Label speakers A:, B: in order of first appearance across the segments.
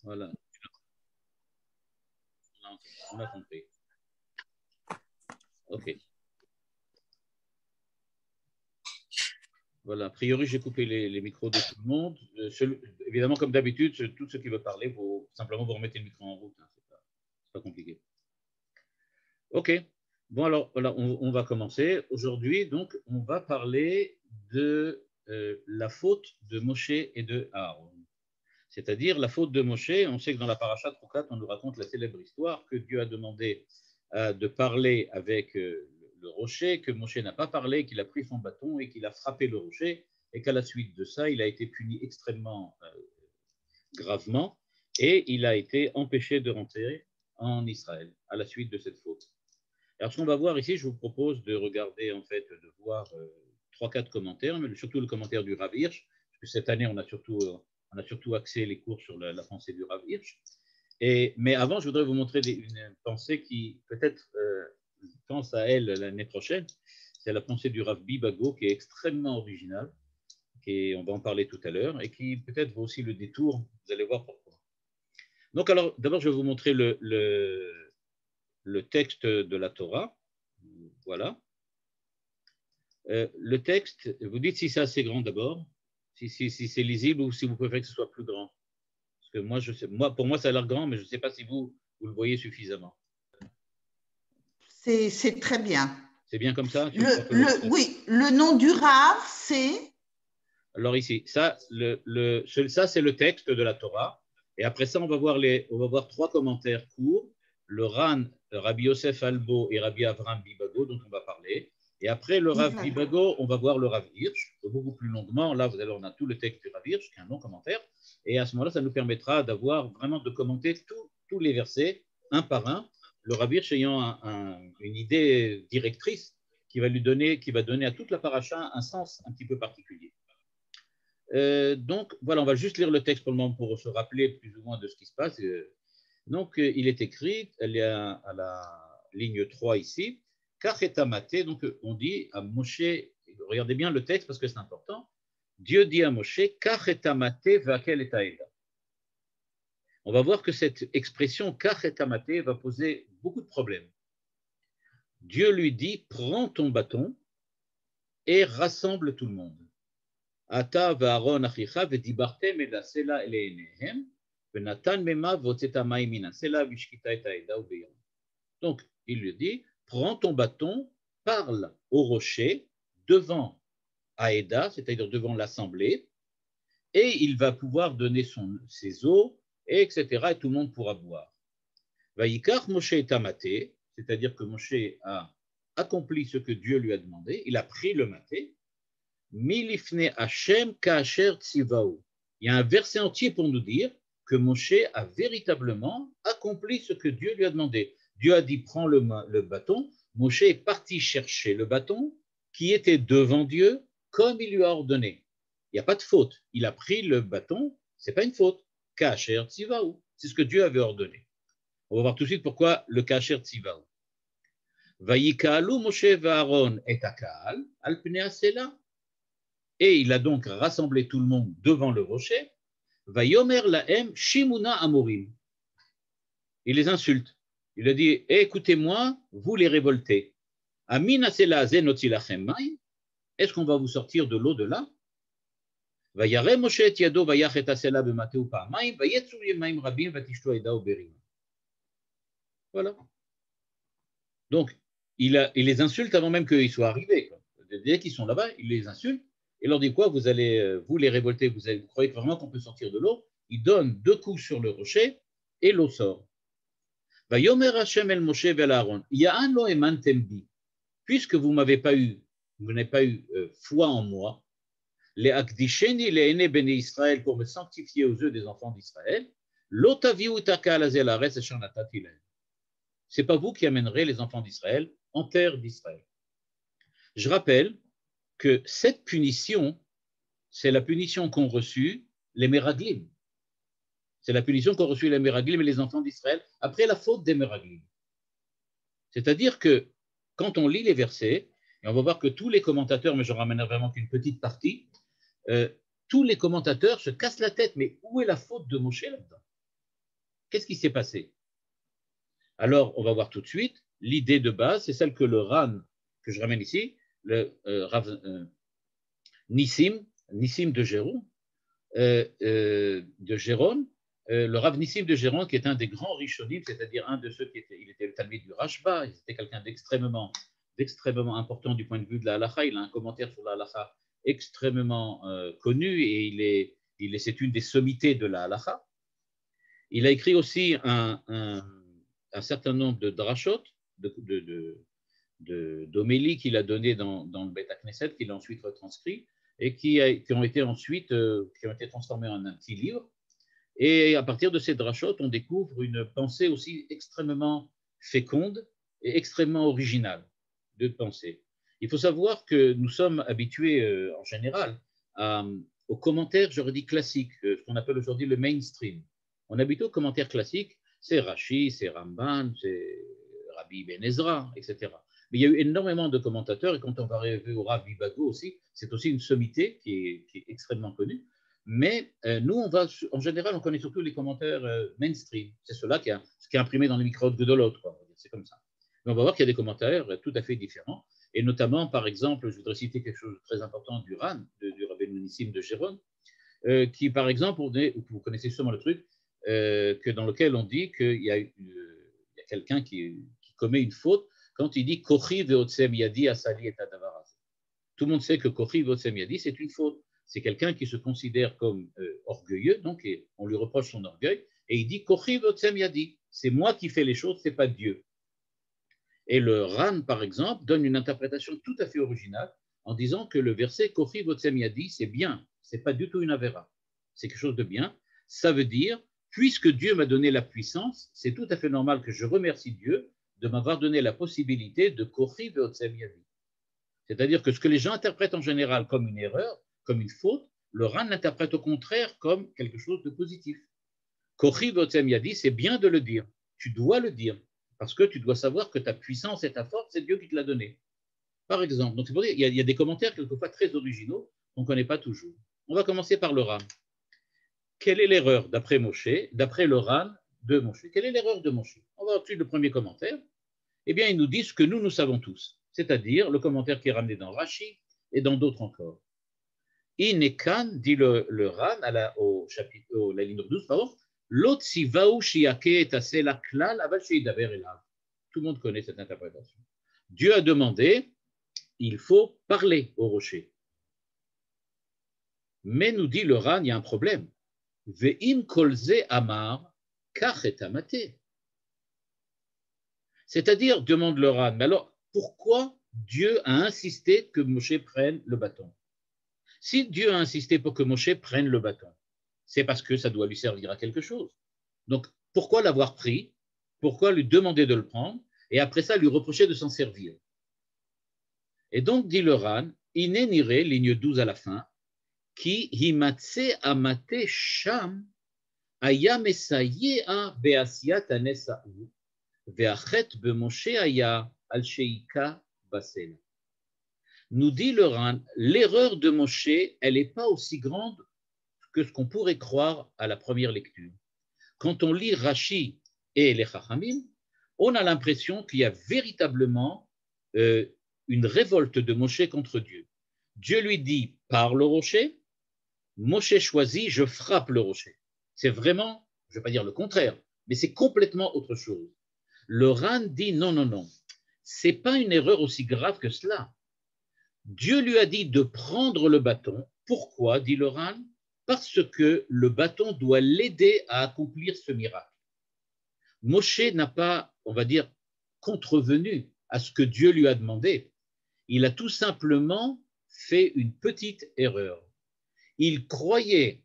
A: Voilà, on a compris. OK. Voilà, a priori, j'ai coupé les micros de tout le monde. Évidemment, comme d'habitude, tout ce qui veut parler, il faut simplement vous remettre le micro en route. Hein, c'est pas compliqué. OK. Bon, alors, voilà, on va commencer. Aujourd'hui, donc, on va parler de la faute de Moshe et de Aaron. C'est-à-dire la faute de Moshe. On sait que dans la paracha Troukat, on nous raconte la célèbre histoire que Dieu a demandé de parler avec le rocher, que Moshe n'a pas parlé, qu'il a pris son bâton et qu'il a frappé le rocher, et qu'à la suite de ça, il a été puni extrêmement gravement, et il a été empêché de rentrer en Israël à la suite de cette faute. Alors, ce qu'on va voir ici, je vous propose de regarder, en fait, de voir 3-4 commentaires, mais surtout le commentaire du Rav Hirsch, parce que cette année, on a surtout axé les cours sur la pensée du Rav Hirsch. Mais avant, je voudrais vous montrer une pensée qui, peut-être, pense à elle l'année prochaine. C'est la pensée du Rav Bibago, qui est extrêmement originale, on va en parler tout à l'heure, et qui peut-être vaut aussi le détour. Vous allez voir pourquoi. Donc, alors, d'abord, je vais vous montrer le texte de la Torah. Voilà. Le texte, vous dites si c'est assez grand d'abord, si c'est lisible ou si vous préférez que ce soit plus grand. Parce que pour moi, ça a l'air grand, mais je ne sais pas si vous le voyez suffisamment.
B: C'est très bien.
A: C'est bien comme ça?
B: Oui, le nom du Rav, c'est…
A: Alors ici, ça c'est le texte de la Torah. Et après ça, on va voir 3 commentaires courts. Le Ran, Rabbi Yosef Albo et Rabbi Avram Bibago, dont on va parler. Et après le Rav Bibago, on va voir le Rav Hirsch, beaucoup plus longuement. Là, on a tout le texte du Rav Hirsch, qui est un long commentaire. Et à ce moment-là, ça nous permettra de commenter tous les versets, un par un, le Rav Hirsch ayant une idée directrice qui va donner à toute la paracha un sens un petit peu particulier. Donc, voilà, on va juste lire le texte pour le moment pour se rappeler plus ou moins de ce qui se passe. Donc, il est écrit, elle est à la ligne 3 ici, Kachetamate, donc on dit à Moshe, regardez bien le texte parce que c'est important, Dieu dit à Moshe, Kachetamate vakel et aeda. On va voir que cette expression Kachetamate va poser beaucoup de problèmes. Dieu lui dit, prends ton bâton et rassemble tout le monde. Ata v'Aaron achicha v'dibartem el hasela eleineihem v'natan mema v'hotzeta ma'im min hasela v'shkita et ha'eda u'beyam. Donc, il lui dit, prends ton bâton, parle au rocher devant Aïda, c'est-à-dire devant l'assemblée, et il va pouvoir donner ses eaux, etc., et tout le monde pourra boire. Vayikach Moshe et Tamate, c'est-à-dire que Moshe a accompli ce que Dieu lui a demandé, il a pris le maté, Milifne Hashem Ka'asher Tzivaou. Il y a un verset entier pour nous dire que Moshe a véritablement accompli ce que Dieu lui a demandé. Dieu a dit prends le bâton. Moshe est parti chercher le bâton qui était devant Dieu comme il lui a ordonné. Il n'y a pas de faute. Il a pris le bâton, ce n'est pas une faute. Ka'asher Tzivaou. C'est ce que Dieu avait ordonné. On va voir tout de suite pourquoi le Ka'asher Tzivaou. Vayika'alu Moshe v'Aaron et Aka'al al pnei hasela. Et il a donc rassemblé tout le monde devant le rocher. Vayomer lahem shimuna amorim. Il les insulte. Il a dit, écoutez-moi, vous les révoltés. Amin asela zenotilachem mai. Est-ce qu'on va vous sortir de l'eau de là? Vayare Moshe et yado vayachet asela b'mateu pa'amaim vayetzu yemaim rabim vatishtu aida uberim. Voilà. Donc, il les insulte avant même qu'ils soient arrivés. Dès qu'ils sont là-bas, il les insulte. Et leur dit quoi? Vous les révolter, vous croyez vraiment qu'on peut sortir de l'eau? Il donne 2 coups sur le rocher et l'eau sort. Va yomer Hashem el Moshe vel Aaron. Ya'an lo emantem bi. Puisque vous n'avez pas eu foi en moi, les akdisheni le ene bene Israël pour me sanctifier aux yeux des enfants d'Israël, lo taviu takal azel haaretz asher natati lahem. C'est pas vous qui amènerez les enfants d'Israël en terre d'Israël. Je rappelle que cette punition, c'est la punition qu'ont reçue les Meraglim. C'est la punition qu'ont reçue les Meraglim et les enfants d'Israël après la faute des Meraglim. C'est-à-dire que quand on lit les versets, et on va voir que tous les commentateurs, mais je ramènerai vraiment qu'une petite partie, tous les commentateurs se cassent la tête, mais où est la faute de Moshe là-dedans? Qu'est-ce qui s'est passé? Alors, on va voir tout de suite. L'idée de base, c'est celle que le Ran, que je ramène ici, le Rav Nissim de Géron, le Rav Nissim de Géron, qui est un des grands Rishonim, c'est-à-dire un de ceux il était le talmid du Rashba, il était quelqu'un d'extrêmement important du point de vue de la halakha. Il a un commentaire sur la halakha extrêmement connu et c'est une des sommités de la halakha. Il a écrit aussi un certain nombre de drashot, d'homélies qu'il a donné dans le Bet HaKnesset, qu'il a ensuite retranscrit et qui ont été ensuite transformés en un petit livre. Et à partir de ces drashot, on découvre une pensée aussi extrêmement féconde et extrêmement originale de pensée. Il faut savoir que nous sommes habitués en général aux commentaires, j'aurais dit classiques, ce qu'on appelle aujourd'hui le mainstream. On est habitué aux commentaires classiques, c'est Rashi, c'est Ramban, c'est Rabbi Ben Ezra, etc. Mais il y a eu énormément de commentateurs, et quand on va arriver au Rav Bibago aussi, c'est aussi une sommité qui est extrêmement connue. Mais nous, en général, on connaît surtout les commentaires mainstream. C'est cela qui est imprimé dans les micro-ondes de l'autre, c'est comme ça. Mais on va voir qu'il y a des commentaires tout à fait différents. Et notamment, par exemple, je voudrais citer quelque chose de très important du Ran, du Rabbeinu Nissim de Géron, qui, par exemple, vous connaissez sûrement le truc, dans lequel on dit qu'il y a quelqu'un qui commet une faute quand il dit Kochi ve'otsem yadi asali et adavaraz. Tout le monde sait que Kochi ve'otsem yadi, c'est une faute. C'est quelqu'un qui se considère comme orgueilleux, donc on lui reproche son orgueil, et il dit Kochi ve'otsem yadi, c'est moi qui fais les choses, c'est pas Dieu. Et le Ran, par exemple, donne une interprétation tout à fait originale en disant que le verset Kochi ve'otsem yadi, c'est bien, c'est pas du tout une avéra, c'est quelque chose de bien. Ça veut dire, puisque Dieu m'a donné la puissance, c'est tout à fait normal que je remercie Dieu de m'avoir donné la possibilité de Kochi ve'otsem yadi. C'est-à-dire que ce que les gens interprètent en général comme une erreur, comme une faute, le Ran l'interprète au contraire comme quelque chose de positif. Kochi ve'otsem yadi, c'est bien de le dire. Tu dois le dire, parce que tu dois savoir que ta puissance et ta force, c'est Dieu qui te l'a donné. Par exemple, donc c'est pour dire, il y a des commentaires quelquefois très originaux qu'on ne connaît pas toujours. On va commencer par le Ran. Quelle est l'erreur d'après Moshe, d'après le Ran de Moshe? Quelle est l'erreur de Moshe? On va ensuite le premier commentaire. Eh bien, ils nous disent que nous savons tous, c'est-à-dire le commentaire qui est ramené dans Rashi et dans d'autres encore. Inekan, dit le Ran au chapitre, la ligne 12, pardon, l'otsivaou shiake et asela klal avasheidaver elav. Tout le monde connaît cette interprétation. Dieu a demandé, il faut parler au rocher. Mais nous dit le Ran, il y a un problème. Ve'im kolze amar kachet amate. C'est-à-dire, demande le Ran, mais alors pourquoi Dieu a insisté que Moshe prenne le bâton? Si Dieu a insisté pour que Moshe prenne le bâton, c'est parce que ça doit lui servir à quelque chose. Donc, pourquoi l'avoir pris? Pourquoi lui demander de le prendre? Et après ça, lui reprocher de s'en servir? Et donc, dit le Ran, Inenire, ligne 12 à la fin, qui himatse amate sham aya mesayea beasiat anesaou ve'achet bemoshe aya al sheika basel. Nous dit le Ran, l'erreur de Moshe, elle n'est pas aussi grande que ce qu'on pourrait croire à la première lecture. Quand on lit Rashi et les Chachamim, on a l'impression qu'il y a véritablement une révolte de Moshe contre Dieu. Dieu lui dit, parle au rocher, Moshe choisit, je frappe le rocher. C'est vraiment, je ne vais pas dire le contraire, mais c'est complètement autre chose. Le Ran dit, non, c'est pas une erreur aussi grave que cela. Dieu lui a dit de prendre le bâton. Pourquoi, dit le Ran? Parce que le bâton doit l'aider à accomplir ce miracle. Moshe n'a pas, on va dire, contrevenu à ce que Dieu lui a demandé. Il a tout simplement fait une petite erreur. Il croyait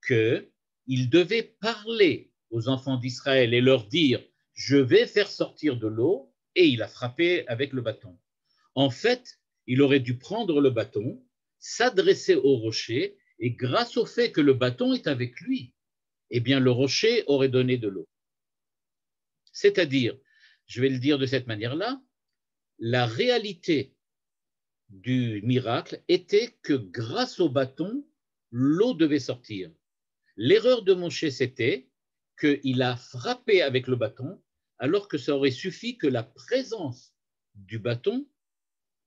A: qu'il devait parler aux enfants d'Israël et leur dire « je vais faire sortir de l'eau » et il a frappé avec le bâton. En fait, il aurait dû prendre le bâton, s'adresser au rocher et grâce au fait que le bâton est avec lui, eh bien le rocher aurait donné de l'eau. C'est-à-dire, je vais le dire de cette manière-là, la réalité du miracle était que grâce au bâton, l'eau devait sortir. L'erreur de Moshe, c'était qu'il a frappé avec le bâton, alors que ça aurait suffi que la présence du bâton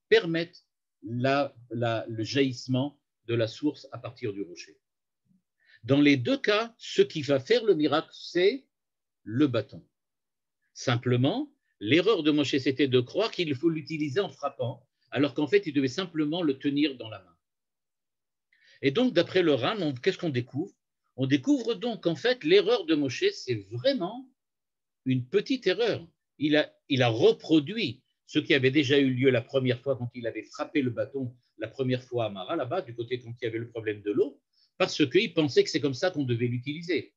A: permette le jaillissement de la source à partir du rocher. Dans les deux cas, ce qui va faire le miracle, c'est le bâton. Simplement, l'erreur de Moshe, c'était de croire qu'il faut l'utiliser en frappant, alors qu'en fait, il devait simplement le tenir dans la main. Et donc, d'après le Ran, qu'est-ce qu'on découvre? On découvre donc qu'en fait, l'erreur de Moshe, c'est vraiment une petite erreur. Il a reproduit ce qui avait déjà eu lieu la première fois quand il avait frappé le bâton, la première fois à Mara, là-bas, du côté quand il y avait le problème de l'eau, parce qu'il pensait que c'est comme ça qu'on devait l'utiliser.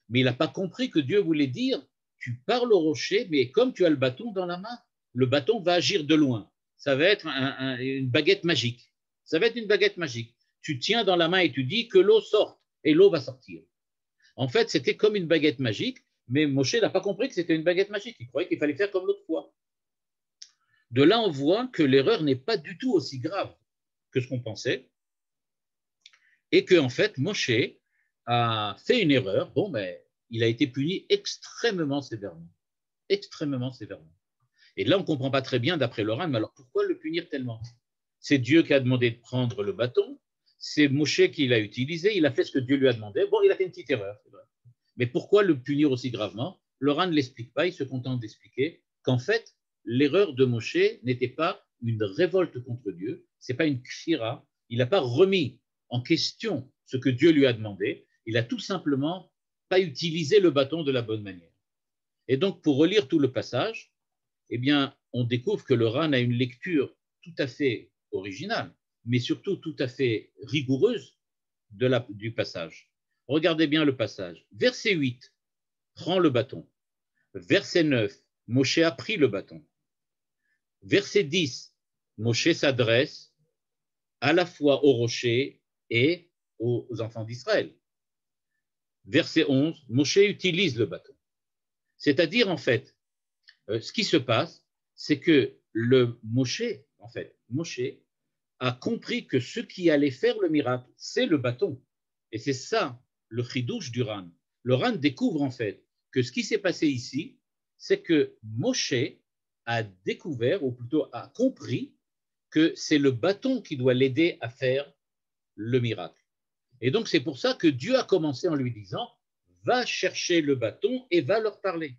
A: Mais il n'a pas compris que Dieu voulait dire, tu parles au rocher, mais comme tu as le bâton dans la main, le bâton va agir de loin. Ça va être une baguette magique. Ça va être une baguette magique. Tu tiens dans la main et tu dis que l'eau sorte, et l'eau va sortir. En fait, c'était comme une baguette magique, mais Moshe n'a pas compris que c'était une baguette magique. Il croyait qu'il fallait faire comme l'autre fois. De là, on voit que l'erreur n'est pas du tout aussi grave que ce qu'on pensait, et qu'en fait, Moshe a fait une erreur. Bon, mais il a été puni extrêmement sévèrement. Extrêmement sévèrement. Et là, on ne comprend pas très bien, d'après le Ran, mais alors pourquoi le punir tellement? C'est Dieu qui a demandé de prendre le bâton, c'est Moshe qui l'a utilisé, il a fait ce que Dieu lui a demandé. Bon, il a fait une petite erreur, c'est vrai. Mais pourquoi le punir aussi gravement? Le Ran ne l'explique pas, il se contente d'expliquer qu'en fait, l'erreur de Moshe n'était pas une révolte contre Dieu, ce n'est pas une kshira, il n'a pas remis en question ce que Dieu lui a demandé, il a tout simplement pas utilisé le bâton de la bonne manière. Et donc, pour relire tout le passage, eh bien, on découvre que le Ran a une lecture tout à fait originale, mais surtout tout à fait rigoureuse du passage. Regardez bien le passage. Verset 8, prends le bâton. Verset 9, Moshe a pris le bâton. Verset 10, Moshe s'adresse à la fois au rocher et aux enfants d'Israël. Verset 11, Moshe utilise le bâton. C'est-à-dire, en fait, ce qui se passe, c'est que Moshe a compris que ce qui allait faire le miracle, c'est le bâton. Et c'est ça le chidouche du Ran. Le Ran découvre en fait que ce qui s'est passé ici, c'est que Moshe a découvert, ou plutôt a compris, que c'est le bâton qui doit l'aider à faire le miracle. Et donc c'est pour ça que Dieu a commencé en lui disant, va chercher le bâton et va leur parler.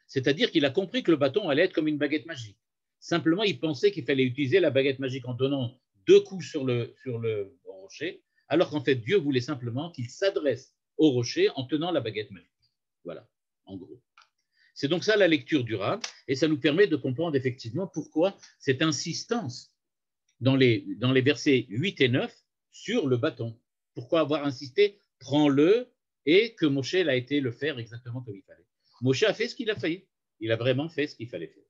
A: C'est-à-dire qu'il a compris que le bâton allait être comme une baguette magique. Simplement, il pensait qu'il fallait utiliser la baguette magique en donnant 2 coups sur le rocher, alors qu'en fait, Dieu voulait simplement qu'il s'adresse au rocher en tenant la baguette magique. Voilà, en gros. C'est donc ça la lecture du Ran, et ça nous permet de comprendre effectivement pourquoi cette insistance dans les versets 8 et 9 sur le bâton. Pourquoi avoir insisté, prends-le, et que Moshe a été le faire exactement comme il fallait. Moshe a fait ce qu'il a fait. Il a vraiment fait ce qu'il fallait faire.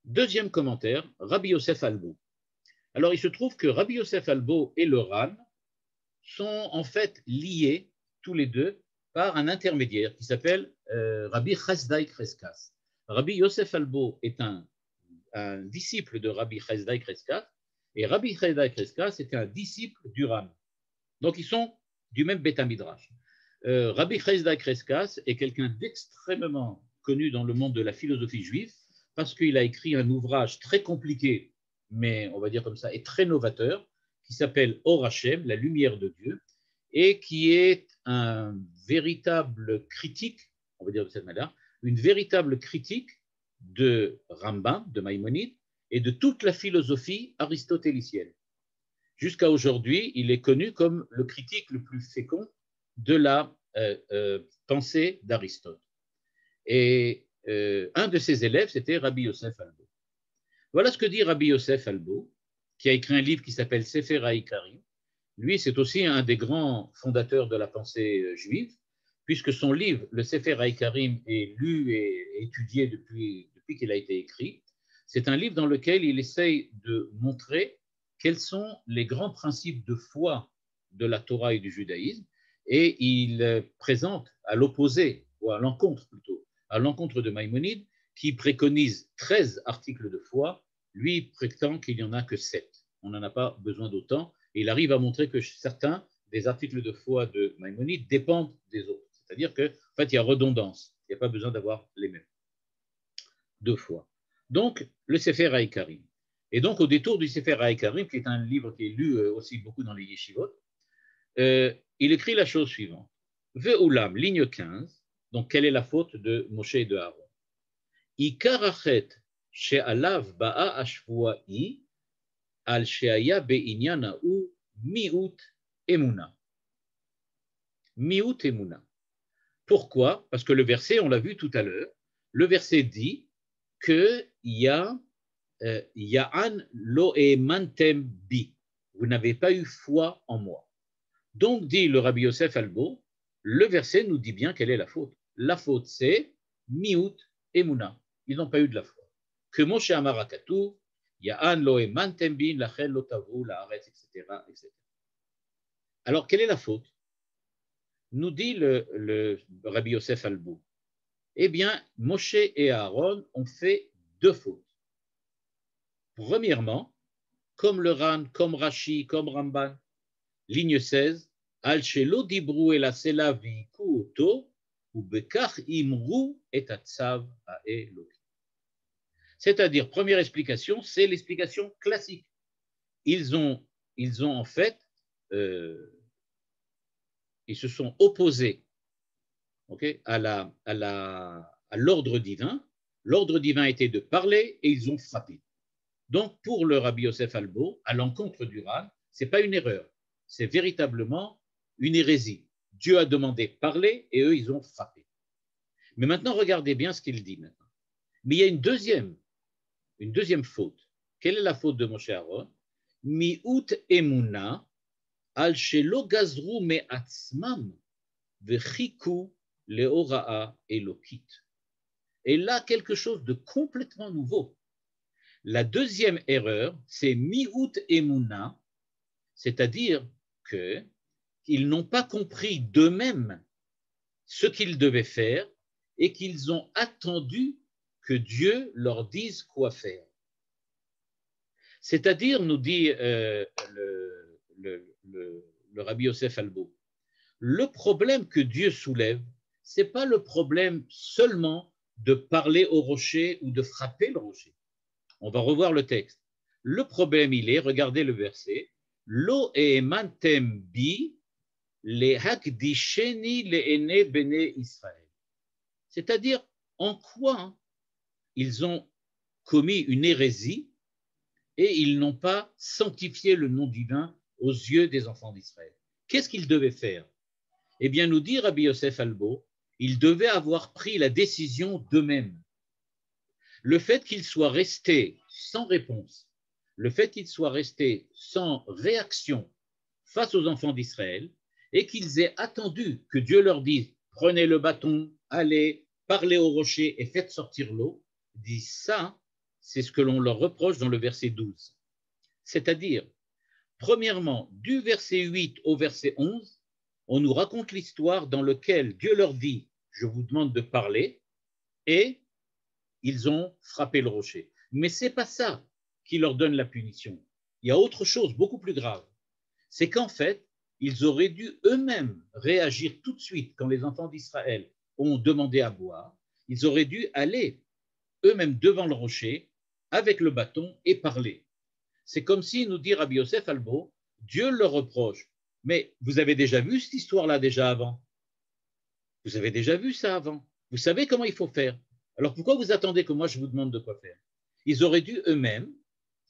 A: Deuxième commentaire, Rabbi Yosef Albo. Alors, il se trouve que Rabbi Yosef Albo et le Ran sont en fait liés tous les deux par un intermédiaire qui s'appelle Rabbi Chasdai Kreskas. Rabbi Yosef Albo est un disciple de Rabbi Chasdai Kreskas et Rabbi Chasdai Kreskas est un disciple du Ran. Donc, ils sont du même Beth Midrash. Rabbi Chasdai Kreskas est quelqu'un d'extrêmement connu dans le monde de la philosophie juive parce qu'il a écrit un ouvrage très compliqué, mais on va dire comme ça, et très novateur, qui s'appelle Or Hashem, la lumière de Dieu, et qui est un véritable critique, on va dire de cette manière, une véritable critique de Rambam, de Maïmonide, et de toute la philosophie aristotélicienne. Jusqu'à aujourd'hui, il est connu comme le critique le plus fécond de la pensée d'Aristote. Et un de ses élèves, c'était Rabbi Yosef Albo. Voilà ce que dit Rabbi Yosef Albo, qui a écrit un livre qui s'appelle Sefer HaIkarim. Lui, c'est aussi un des grands fondateurs de la pensée juive, puisque son livre, le Sefer HaIkarim, est lu et étudié depuis qu'il a été écrit. C'est un livre dans lequel il essaye de montrer quels sont les grands principes de foi de la Torah et du judaïsme, et il présente à l'opposé, ou à l'encontre plutôt, à l'encontre de Maïmonide, qui préconise 13 articles de foi, lui prétend qu'il n'y en a que 7. On n'en a pas besoin d'autant, et il arrive à montrer que certains des articles de foi de Maïmonide dépendent des autres. C'est-à-dire qu'en fait, il y a redondance. Il n'y a pas besoin d'avoir les mêmes deux fois. Donc, le Sefer HaIkarim. Et donc, au détour du Sefer HaIkarim, qui est un livre qui est lu aussi beaucoup dans les yeshivot, il écrit la chose suivante. Ve'ulam, ligne 15. Donc, quelle est la faute de Moshe et de Aaron? Ikar achet she'alav ba'a ashvua'i al she'aya be'inyan ha'u mi'ut emuna. Mi'ut emuna. Pourquoi? Parce que le verset, on l'a vu tout à l'heure, le verset dit qu'il y a Ya'an lo emantem bi. Vous n'avez pas eu foi en moi. Donc, dit le Rabbi Yosef Albo, le verset nous dit bien quelle est la faute. La faute, c'est mi'ut emuna. Ils n'ont pas eu de la foi. Que Moshe Amar Katuv, Ya'an lo emantem bi, lachel lo tavu, la'aretz, etc., etc. Alors, quelle est la faute? Nous dit le Rabbi Yosef Albo. Eh bien, Moshe et Aaron ont fait deux fautes. Premièrement, comme le Ran, comme Rashi, comme Ramban, ligne 16, Al shelo dibru el asela viku oto, ou bekach imru et atzav ha'elokim. C'est-à-dire, première explication, c'est l'explication classique. Ils ont en fait, ils se sont opposés, okay, à l'ordre divin. L'ordre divin était de parler et ils ont frappé. Donc, pour le Rabbi Yosef Albo, à l'encontre du Ran, ce n'est pas une erreur, c'est véritablement une hérésie. Dieu a demandé parler et eux, ils ont frappé. Mais maintenant, regardez bien ce qu'il dit maintenant. Mais il y a une deuxième faute. Quelle est la faute de Moshe Aaron? Mi'ut emuna al shelo gazru me'atzmam vechiku leora'a elokit. Et là, quelque chose de complètement nouveau. La deuxième erreur, c'est mi'ut emuna, c'est-à-dire qu'ils n'ont pas compris d'eux-mêmes ce qu'ils devaient faire et qu'ils ont attendu que Dieu leur dise quoi faire. C'est-à-dire, nous dit le Rabbi Yosef Albo, le problème que Dieu soulève, ce n'est pas le problème seulement de parler au rocher ou de frapper le rocher. On va revoir le texte. Le problème, il est, regardez le verset, Lo emantem bi le hakdisheni le ene bene Israël. C'est-à-dire, en quoi ils ont commis une hérésie et ils n'ont pas sanctifié le nom divin aux yeux des enfants d'Israël. Qu'est-ce qu'ils devaient faire? Eh bien, nous dit Rabbi Yosef Albo, ils devaient avoir pris la décision d'eux-mêmes. Le fait qu'ils soient restés sans réponse, le fait qu'ils soient restés sans réaction face aux enfants d'Israël et qu'ils aient attendu que Dieu leur dise « prenez le bâton, allez, parlez au rocher et faites sortir l'eau », dit ça, c'est ce que l'on leur reproche dans le verset 12. C'est-à-dire, premièrement, du verset 8 au verset 11, on nous raconte l'histoire dans laquelle Dieu leur dit « je vous demande de parler » et ils ont frappé le rocher. Mais ce n'est pas ça qui leur donne la punition. Il y a autre chose beaucoup plus grave. C'est qu'en fait, ils auraient dû eux-mêmes réagir tout de suite quand les enfants d'Israël ont demandé à boire. Ils auraient dû aller eux-mêmes devant le rocher avec le bâton et parler. C'est comme si, nous dit Rabbi Yosef Albo, Dieu leur reproche. Mais vous avez déjà vu cette histoire-là déjà avant? Vous avez déjà vu ça avant? Vous savez comment il faut faire? Alors pourquoi vous attendez que moi je vous demande de quoi faire? Ils auraient dû eux-mêmes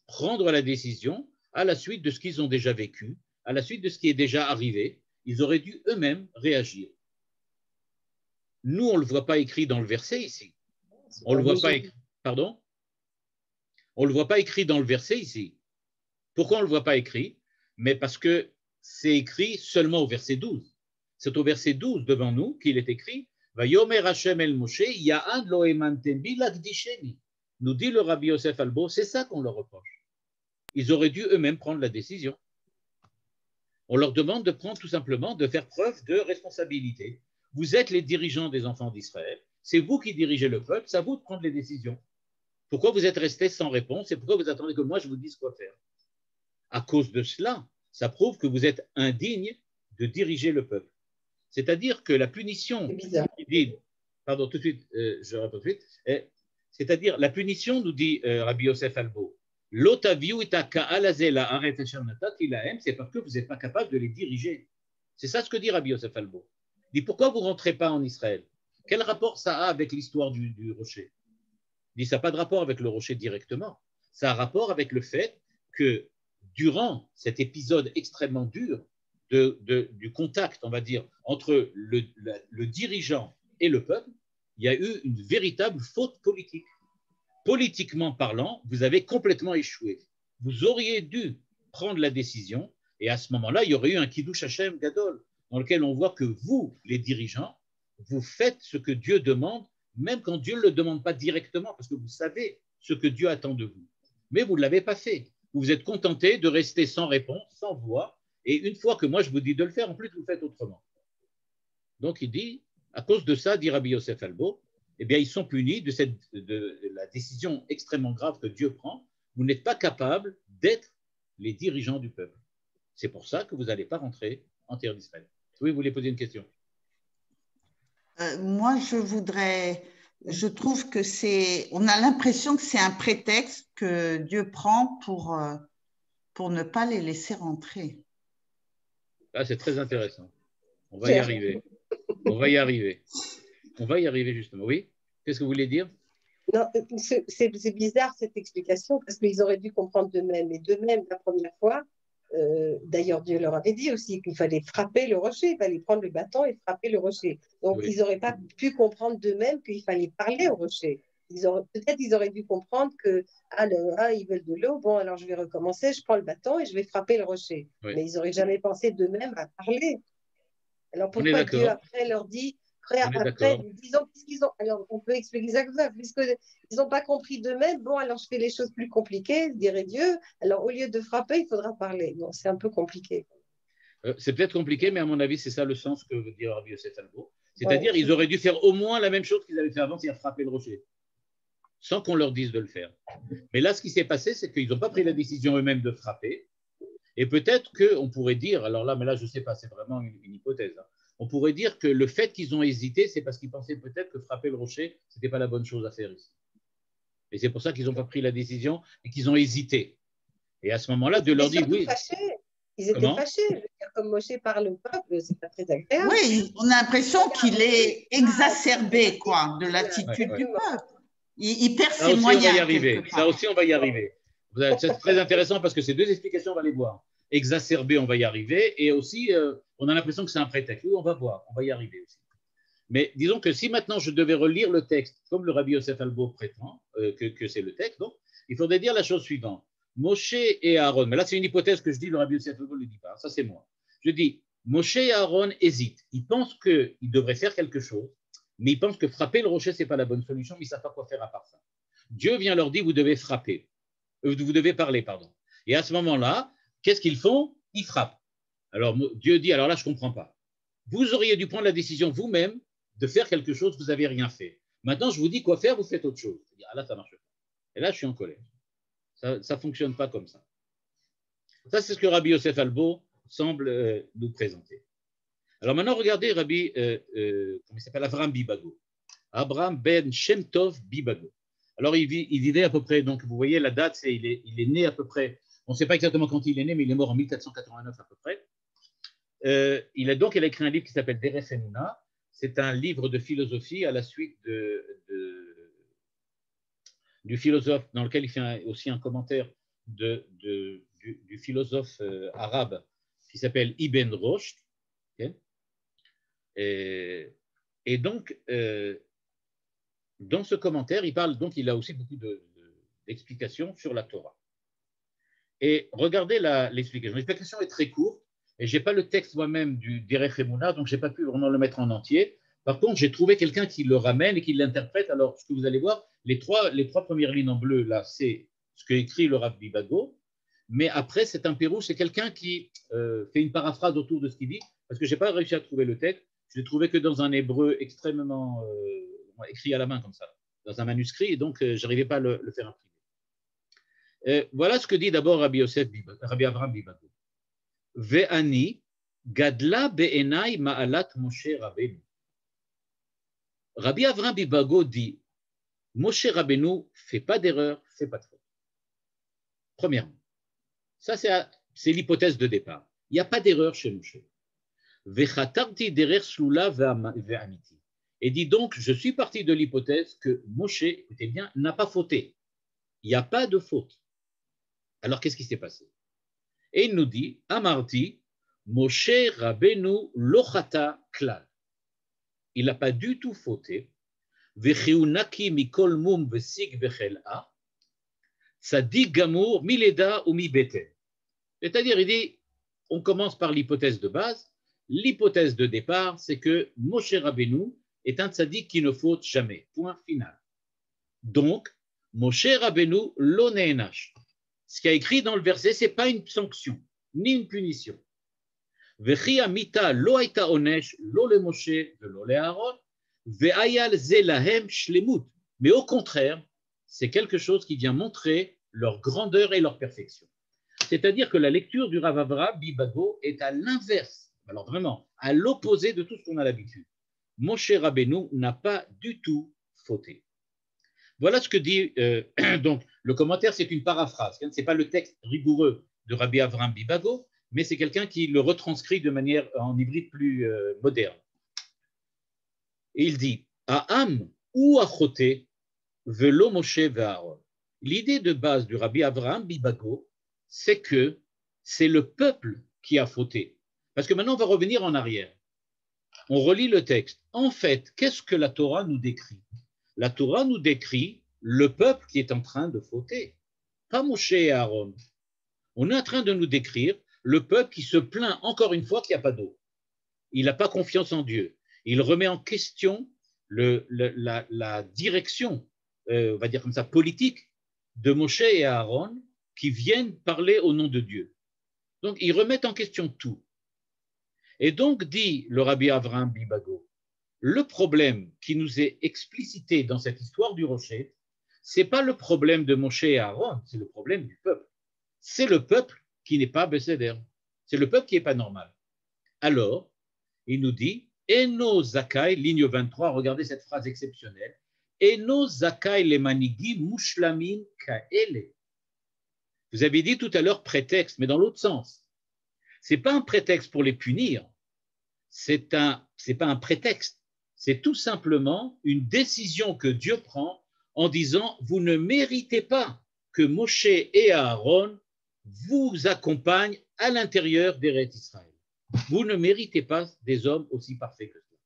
A: prendre la décision à la suite de ce qu'ils ont déjà vécu, à la suite de ce qui est déjà arrivé. Ils auraient dû eux-mêmes réagir. Nous, on ne le voit pas écrit dans le verset ici. On ne le voit pas écrit. Pardon? On ne le voit pas écrit dans le verset ici. Pourquoi on ne le voit pas écrit? Mais parce que c'est écrit seulement au verset 12. C'est au verset 12 devant nous qu'il est écrit Vayomer Hashem el Moshe, Ya'ad lo emantem bi lakdisheni. Nous dit le Rabbi Yosef Albo, c'est ça qu'on leur reproche. Ils auraient dû eux-mêmes prendre la décision. On leur demande de prendre tout simplement, de faire preuve de responsabilité. Vous êtes les dirigeants des enfants d'Israël, c'est vous qui dirigez le peuple, c'est à vous de prendre les décisions. Pourquoi vous êtes restés sans réponse et pourquoi vous attendez que moi je vous dise quoi faire? À cause de cela, ça prouve que vous êtes indigne de diriger le peuple. C'est-à-dire que la punition, il dit, pardon, tout de suite, je réponds tout de suite, c'est-à-dire la punition, nous dit Rabbi Yosef Albo, c'est parce que vous n'êtes pas capable de les diriger. C'est ça ce que dit Rabbi Yosef Albo. Il dit, pourquoi vous ne rentrez pas en Israël? Quel rapport ça a avec l'histoire du rocher? Il dit, ça n'a pas de rapport avec le rocher directement. Ça a un rapport avec le fait que durant cet épisode extrêmement dur du contact, on va dire, entre le dirigeant et le peuple, il y a eu une véritable faute politique. Politiquement parlant, vous avez complètement échoué. Vous auriez dû prendre la décision, et à ce moment-là, il y aurait eu un Kiddush Hashem Gadol, dans lequel on voit que vous, les dirigeants, vous faites ce que Dieu demande, même quand Dieu ne le demande pas directement, parce que vous savez ce que Dieu attend de vous. Mais vous ne l'avez pas fait. Vous vous êtes contenté de rester sans réponse, sans voix, et une fois que moi je vous dis de le faire, en plus vous le faites autrement. Donc il dit, à cause de ça, dit Rabbi Yosef Albo, eh bien ils sont punis de la décision extrêmement grave que Dieu prend. Vous n'êtes pas capable d'être les dirigeants du peuple. C'est pour ça que vous n'allez pas rentrer en terre d'Israël. Oui, vous voulez poser une question?
B: Moi, je trouve que on a l'impression que c'est un prétexte que Dieu prend pour ne pas les laisser rentrer.
A: Ah, c'est très intéressant. On va y arriver. On va y arriver. On va y arriver justement. Oui? Qu'est-ce que vous voulez dire?
C: Non, c'est bizarre cette explication parce qu'ils auraient dû comprendre d'eux-mêmes. Et d'eux-mêmes, la première fois, d'ailleurs, Dieu leur avait dit aussi qu'il fallait frapper le rocher, il fallait prendre le bâton et frapper le rocher. Donc, oui. Ils n'auraient pas pu comprendre d'eux-mêmes qu'il fallait parler au rocher. Peut-être ils auraient dû comprendre que ils veulent de l'eau, bon, alors je vais recommencer, je prends le bâton et je vais frapper le rocher. Oui. Mais ils n'auraient jamais pensé d'eux-mêmes à parler. Alors, pourquoi Dieu, après, leur dit... Après, disons qu'ils ont. Alors, on peut expliquer ça comme ça, puisqu'ils n'ont pas compris d'eux-mêmes. Bon, alors je fais les choses plus compliquées, dirait Dieu. Alors, au lieu de frapper, il faudra parler. Bon, c'est un peu compliqué.
A: C'est peut-être compliqué, mais à mon avis, c'est ça le sens que veut dire Rabbi Yosef Albo. C'est-à-dire, ils auraient dû faire au moins la même chose qu'ils avaient fait avant, c'est-à-dire frapper le rocher, sans qu'on leur dise de le faire. Mais là, ce qui s'est passé, c'est qu'ils n'ont pas pris la décision eux-mêmes de frapper. Et peut-être qu'on pourrait dire, alors là, mais là, je ne sais pas, c'est vraiment une hypothèse. Hein. On pourrait dire que le fait qu'ils ont hésité, c'est parce qu'ils pensaient peut-être que frapper le rocher, ce n'était pas la bonne chose à faire ici. Et c'est pour ça qu'ils n'ont pas pris la décision et qu'ils ont hésité. Et à ce moment-là, Dieu leur dit oui.
C: Ils étaient fâchés. Je veux dire, comme Moshe parle au peuple, c'est pas très agréable.
B: Oui, on a l'impression qu'il est exacerbé, quoi, de l'attitude du peuple. Il perd ses moyens.
A: On va y arriver. Ça aussi, on va y arriver. C'est très intéressant parce que ces deux explications, on va les voir. Exacerbé, on va y arriver, et aussi, on a l'impression que c'est un prétexte. Oui, on va voir, on va y arriver aussi. Mais disons que si maintenant je devais relire le texte, comme le Rabbi Yosef Albo prétend que c'est le texte, donc, il faudrait dire la chose suivante. Moshe et Aaron, mais là c'est une hypothèse que je dis, le Rabbi Yosef Albo ne le dit pas, ça c'est moi. Je dis, Moshe et Aaron hésitent. Ils pensent qu'ils devraient faire quelque chose, mais ils pensent que frapper le rocher, ce n'est pas la bonne solution, mais ils ne savent pas quoi faire à part ça. Dieu vient leur dire, vous devez frapper. Vous devez parler, pardon. Et à ce moment-là, qu'est-ce qu'ils font? Ils frappent. Alors Dieu dit, alors là, je ne comprends pas. Vous auriez dû prendre la décision vous-même de faire quelque chose, vous n'avez rien fait. Maintenant, je vous dis quoi faire, vous faites autre chose. Ah là, ça ne marche pas. Et là, je suis en colère. Ça ne fonctionne pas comme ça. Ça, c'est ce que Rabbi Yosef Albo semble nous présenter. Alors maintenant, regardez Rabbi, comment il s'appelle? Avraham Bibago. Abraham ben Shem Tov Bibago. Alors, il vivait à peu près, donc vous voyez la date, il est né à peu près, on ne sait pas exactement quand il est né, mais il est mort en 1489 à peu près. Il a écrit un livre qui s'appelle Derech Emuna. C'est un livre de philosophie à la suite du philosophe, dans lequel il fait aussi un commentaire du philosophe arabe qui s'appelle Ibn Rushd. Okay? Et donc, dans ce commentaire, il a aussi beaucoup d'explications sur la Torah. Et regardez l'explication. L'explication est très courte, et je n'ai pas le texte moi-même du Derech Emuna, donc je n'ai pas pu vraiment le mettre en entier. Par contre, j'ai trouvé quelqu'un qui le ramène et qui l'interprète. Alors, ce que vous allez voir, les trois premières lignes en bleu, là, c'est ce qu'écrit le Rav Bibago, mais après, c'est un pérouge, c'est quelqu'un qui fait une paraphrase autour de ce qu'il dit, parce que je n'ai pas réussi à trouver le texte. Je l'ai trouvé que dans un hébreu extrêmement écrit à la main comme ça, dans un manuscrit, et donc je n'arrivais pas à le faire imprimer. Voilà ce que dit d'abord Rabbi Avraham Bibago. Ve'ani, Gadla be'enai ma'alat Moshe Rabbeinu. Rabbi Avraham Bibago dit, Moshe Rabbeinu fait pas d'erreur, fait pas de faute. Premièrement, ça c'est l'hypothèse de départ. Il n'y a pas d'erreur chez Moshe. Vechatarti derer shloula ve'amiti. Et dit donc, je suis parti de l'hypothèse que Moshe, écoutez bien, n'a pas fauté. Il n'y a pas de faute. Alors qu'est-ce qui s'est passé? Et il nous dit, Amarti, Moshe Rabbeinu lochata klal. Il n'a pas du tout fauté. Vechiunaki mikol mum vesig vechel'a. Tzadik gamour mileda ou mi beten. C'est-à-dire, il dit, on commence par l'hypothèse de base. L'hypothèse de départ, c'est que Moshe Rabbeinu est un tzaddik qui ne faute jamais. Point final. Donc, Moshe Rabbeinu lo ne'enash. Ce qui est écrit dans le verset, ce n'est pas une sanction, ni une punition. Vechi amita lo haita onesh lo le Moshe velo le Aaron ve'ayal ze lahem shlemut. Mais au contraire, c'est quelque chose qui vient montrer leur grandeur et leur perfection. C'est-à-dire que la lecture du Rav Avraham Bibago est à l'inverse, alors vraiment, à l'opposé de tout ce qu'on a l'habitude. Moshe Rabbeinu n'a pas du tout fauté. Voilà ce que dit, donc le commentaire, c'est une paraphrase, ce n'est pas le texte rigoureux de Rabbi Avraham Bibago, mais c'est quelqu'un qui le retranscrit de manière en hybride plus moderne. Et il dit, A'am ou achoté velo Moshe ve'Aaron. L'idée de base du Rabbi Avraham Bibago, c'est que c'est le peuple qui a fauté. Parce que maintenant, on va revenir en arrière. On relit le texte. En fait, qu'est-ce que la Torah nous décrit? La Torah nous décrit le peuple qui est en train de fauter, pas Moshe et Aaron. On est en train de nous décrire le peuple qui se plaint encore une fois qu'il n'y a pas d'eau. Il n'a pas confiance en Dieu. Il remet en question la direction, on va dire comme ça, politique de Moshe et Aaron qui viennent parler au nom de Dieu. Donc, ils remettent en question tout. Et donc, dit le Rabbi Avraham Bibago, le problème qui nous est explicité dans cette histoire du rocher, ce n'est pas le problème de Moshe et Aaron, c'est le problème du peuple. C'est le peuple qui n'est pas Besséder. C'est le peuple qui n'est pas normal. Alors, il nous dit, Eno Zakai, ligne 23, regardez cette phrase exceptionnelle, Eno Zakai le manigi mushlamim kaele. Vous avez dit tout à l'heure prétexte, mais dans l'autre sens. Ce n'est pas un prétexte pour les punir, c'est pas un prétexte. C'est tout simplement une décision que Dieu prend en disant, vous ne méritez pas que Moshe et Aaron vous accompagnent à l'intérieur d'Eretz Israël. Vous ne méritez pas des hommes aussi parfaits que cela.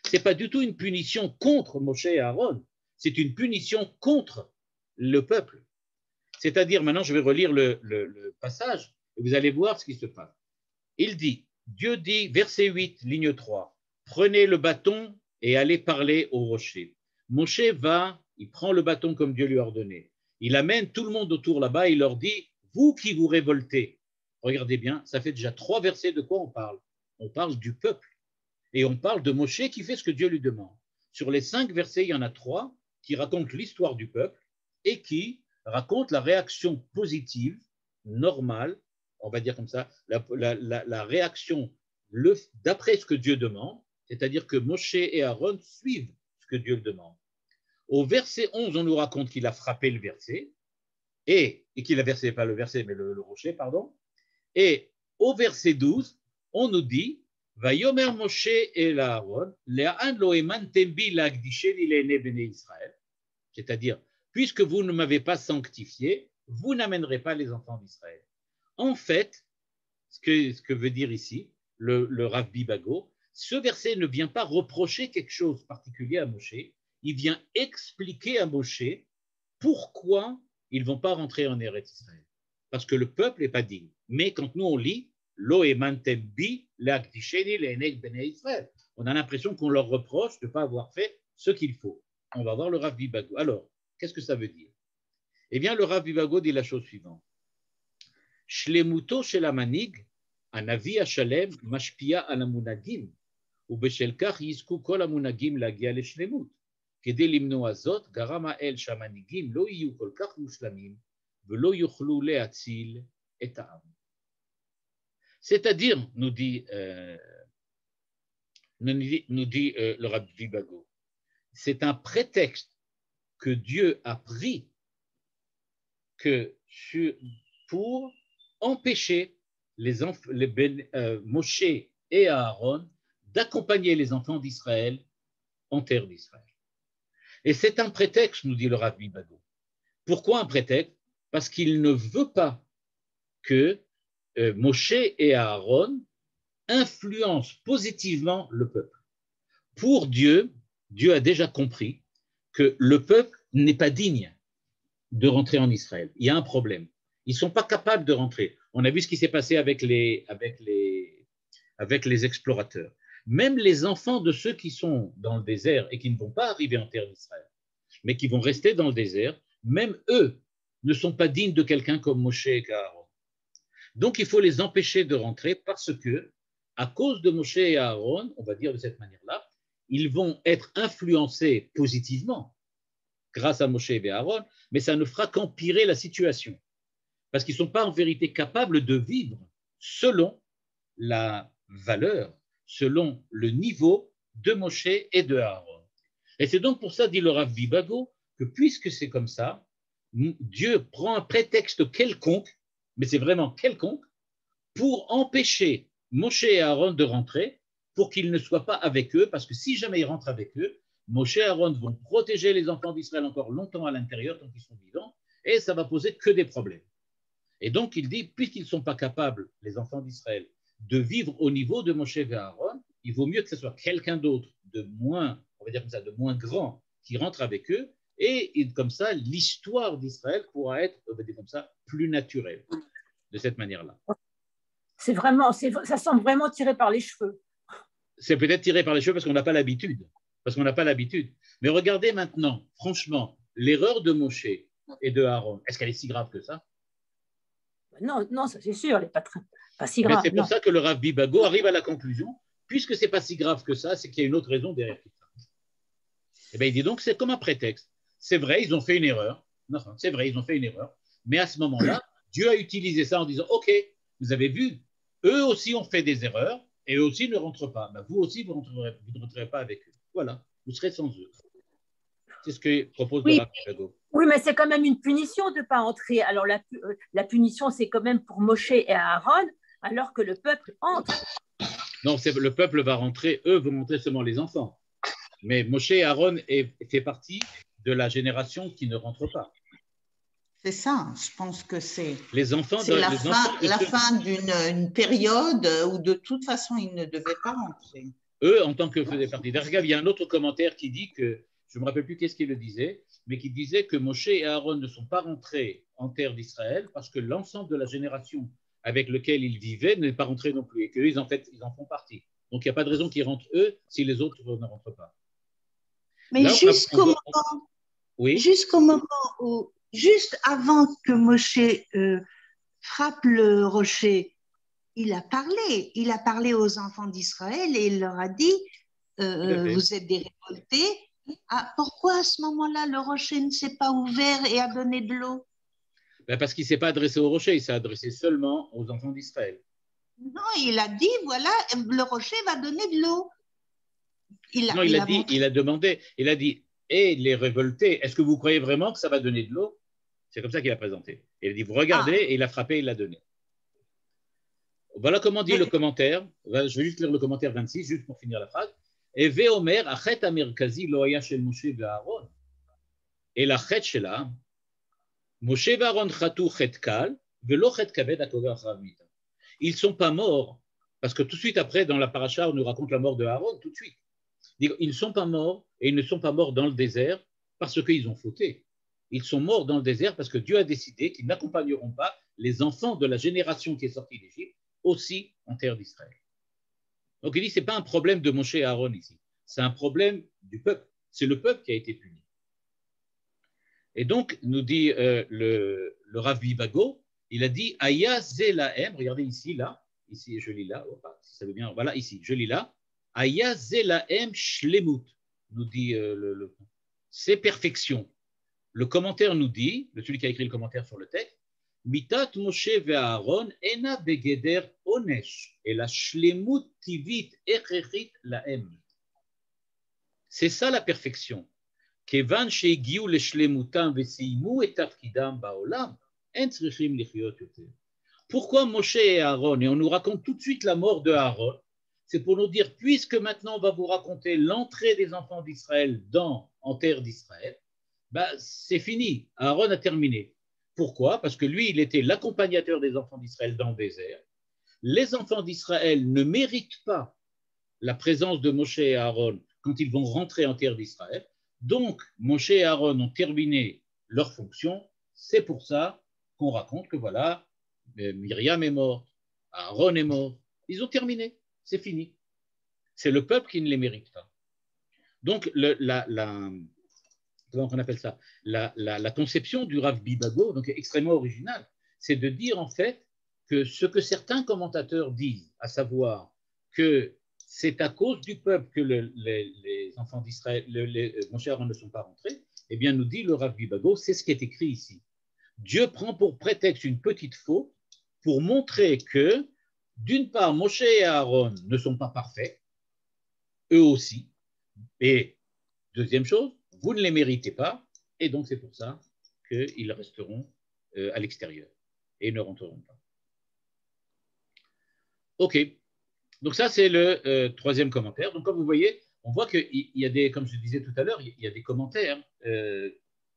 A: Ce n'est pas du tout une punition contre Moshe et Aaron, c'est une punition contre le peuple. C'est-à-dire, maintenant je vais relire le passage et vous allez voir ce qui se passe. Il dit, Dieu dit, verset 8, ligne 3, prenez le bâton et allez parler au rocher. Moshe va, il prend le bâton comme Dieu lui a ordonné. Il amène tout le monde autour là-bas, il leur dit, vous qui vous révoltez, regardez bien, ça fait déjà 3 versets de quoi on parle. On parle du peuple et on parle de Moshe qui fait ce que Dieu lui demande. Sur les 5 versets, il y en a 3 qui racontent l'histoire du peuple et qui racontent la réaction positive, normale, on va dire comme ça, la réaction d'après ce que Dieu demande, c'est-à-dire que Moshe et Aaron suivent ce que Dieu demande. Au verset 11, on nous raconte qu'il a frappé le verset, et qu'il a versé, pas le verset, mais le rocher, pardon. Et au verset 12, on nous dit, Vayomer Moshe et Aaron, le'an lo emantem bi la'akdisheni le'enei bnei Israël, c'est-à-dire, puisque vous ne m'avez pas sanctifié, vous n'amènerez pas les enfants d'Israël. En fait, ce que veut dire ici le Rav Bibago, ce verset ne vient pas reprocher quelque chose de particulier à Moshe, il vient expliquer à Moshe pourquoi ils ne vont pas rentrer en Eretz Israël. Parce que le peuple n'est pas digne. Mais quand nous on lit, Lo emantem bi le'akdisheni le'enei bnei Israël, on a l'impression qu'on leur reproche de ne pas avoir fait ce qu'il faut. On va voir le Rav Bibago. Alors, qu'est-ce que ça veut dire? Eh bien, le Rav Bibago dit la chose suivante. Shlemuto shel hamanig, hanavi hashalem mashpia al hamunagim, ubeshel kach yizku kol hamunagim lagia leshlemut. כדי למנוע זאת, גרם האל שהמנהיגים לא יהיו כל כך מושלמים ולא יוכלו להציל את העם. C'est-à-dire, nous dit le Rabbi Bago, c'est un prétexte que Dieu a pris pour empêcher Moshe et Aaron d'accompagner les enfants d'Israël en terre d'Israël. Et c'est un prétexte, nous dit le Rabbi Bago. Pourquoi un prétexte? Parce qu'il ne veut pas que Moshe et Aaron influencent positivement le peuple. Pour Dieu, Dieu a déjà compris que le peuple n'est pas digne de rentrer en Israël. Il y a un problème. Ils ne sont pas capables de rentrer. On a vu ce qui s'est passé avec les explorateurs. Même les enfants de ceux qui sont dans le désert et qui ne vont pas arriver en terre d'Israël, mais qui vont rester dans le désert, même eux ne sont pas dignes de quelqu'un comme Moshe et Aaron. Donc, il faut les empêcher de rentrer parce que, à cause de Moshe et Aaron, on va dire de cette manière-là, ils vont être influencés positivement grâce à Moshe et Aaron, mais ça ne fera qu'empirer la situation parce qu'ils ne sont pas en vérité capables de vivre selon la valeur, selon le niveau de Moshe et de Aaron. Et c'est donc pour ça, dit le Rav Bago, que puisque c'est comme ça, Dieu prend un prétexte quelconque, mais c'est vraiment quelconque, pour empêcher Moshe et Aaron de rentrer, pour qu'ils ne soient pas avec eux, parce que si jamais ils rentrent avec eux, Moshe et Aaron vont protéger les enfants d'Israël encore longtemps à l'intérieur, tant qu'ils sont vivants, et ça va poser que des problèmes. Et donc il dit, puisqu'ils ne sont pas capables, les enfants d'Israël, de vivre au niveau de Moshe et Aaron, il vaut mieux que ce soit quelqu'un d'autre de moins, on va dire comme ça, de moins grand, qui rentre avec eux, et comme ça, l'histoire d'Israël pourra être, on va dire comme ça, plus naturelle, de cette manière-là.
D: C'est vraiment, ça semble vraiment tiré par les cheveux.
A: C'est peut-être tiré par les cheveux parce qu'on n'a pas l'habitude. Mais regardez maintenant, franchement, l'erreur de Moshe et de Aaron, est-ce qu'elle est si grave que ça?
D: Non, non, ça c'est sûr, elle n'est pas si grave.
A: Mais c'est pour ça que le Rav Bago arrive à la conclusion, puisque ce n'est pas si grave que ça, c'est qu'il y a une autre raison derrière tout ça. Et bien, il dit donc, c'est comme un prétexte. C'est vrai, ils ont fait une erreur. Non, c'est vrai, ils ont fait une erreur. Mais à ce moment-là, Dieu a utilisé ça en disant, OK, vous avez vu, eux aussi ont fait des erreurs, et eux aussi ne rentrent pas. Ben, vous aussi, vous ne rentrerez pas avec eux. Voilà, vous serez sans eux. C'est ce que propose le Rav Bago.
D: Oui, mais c'est quand même une punition de ne pas entrer. Alors, la punition, c'est quand même pour Moshe et Aaron, alors que le peuple entre.
A: Non, le peuple va rentrer, eux vont rentrer seulement les enfants. Mais Moshe et Aaron fait partie de la génération qui ne rentre pas.
B: C'est ça, je pense que c'est
A: les enfants
B: la fin d'une période où de toute façon ils ne devaient pas rentrer.
A: Eux, en tant que faisaient partie. D'ailleurs, il y a un autre commentaire qui dit que, je ne me rappelle plus qu'est-ce qu'il le disait, mais qui disait que Moshe et Aaron ne sont pas rentrés en terre d'Israël parce que l'ensemble de la génération avec laquelle ils vivaient n'est pas rentré non plus et qu'eux, en fait, ils en font partie. Donc, il n'y a pas de raison qu'ils rentrent eux si les autres ne rentrent pas.
B: Mais jusqu'au moment où, juste avant que Moshe frappe le rocher, il a parlé aux enfants d'Israël et il leur a dit, vous êtes des révoltés. Ah, pourquoi à ce moment-là le rocher ne s'est pas ouvert et a donné de l'eau?
A: Ben parce qu'il ne s'est pas adressé au rocher, il s'est adressé seulement aux enfants d'Israël.
B: Non, il a dit, voilà, le rocher va donner de l'eau.
A: Il a demandé, il a dit, les révoltés, est-ce que vous croyez vraiment que ça va donner de l'eau? C'est comme ça qu'il a présenté. Il a dit, vous regardez, et il a frappé, il l'a donné. Voilà comment dit le commentaire. Je vais juste lire le commentaire 26, juste pour finir la phrase. Et Veomer, achet amerkazi lo haya shel Moshe ve'Aaron. Et la chet shela, Moshe ve'Aaron chatu chet kal, ve'lo chet kaved hakover acharav mitam. Ils ne sont pas morts, parce que tout de suite après, dans la paracha, on nous raconte la mort de Aaron, tout de suite. Ils ne sont pas morts, et ils ne sont pas morts dans le désert parce qu'ils ont fauté. Ils sont morts dans le désert parce que Dieu a décidé qu'ils n'accompagneront pas les enfants de la génération qui est sortie d'Égypte aussi en terre d'Israël. Donc il dit, ce n'est pas un problème de Moshe et Aaron ici, c'est un problème du peuple. C'est le peuple qui a été puni. Et donc, nous dit le Rav Bago, il a dit, Aya zelahem, regardez ici, je lis là, si ça veut bien, voilà, ici, je lis là, Aya zelahem shlemut, nous dit c'est perfection. Le commentaire nous dit, celui qui a écrit le commentaire sur le texte, Mitat Moshe ve'Aaron ena begeder onesh, et la shlemut tivit echechit laem. C'est ça la perfection. Kevan shegiu leshlemutam ve'seimu et tafkidam ba'olam, en tzrichim lichyot yoter. Pourquoi Moshe et Aaron? Et on nous raconte tout de suite la mort de Aaron. C'est pour nous dire, puisque maintenant on va vous raconter l'entrée des enfants d'Israël en terre d'Israël, c'est fini. Aaron a terminé. Pourquoi? Parce que lui, il était l'accompagnateur des enfants d'Israël dans le désert. Les enfants d'Israël ne méritent pas la présence de Moshe et Aaron quand ils vont rentrer en terre d'Israël. Donc, Moshe et Aaron ont terminé leur fonction. C'est pour ça qu'on raconte que voilà, Myriam est morte, Aaron est mort. Ils ont terminé, c'est fini. C'est le peuple qui ne les mérite pas. Donc, comment on appelle ça, la conception du Rav Bibago, donc extrêmement originale, c'est de dire en fait que ce que certains commentateurs disent, à savoir que c'est à cause du peuple que les enfants d'Israël, Moshe et Aaron ne sont pas rentrés, eh bien nous dit le Rav Bibago, c'est ce qui est écrit ici. Dieu prend pour prétexte une petite faute pour montrer que, d'une part, Moshe et Aaron ne sont pas parfaits, eux aussi, et deuxième chose, vous ne les méritez pas, et donc c'est pour ça qu'ils resteront à l'extérieur et ne rentreront pas. Ok, donc ça c'est le troisième commentaire. Donc comme vous voyez, on voit qu'il y a des, comme je disais tout à l'heure, il y a des commentaires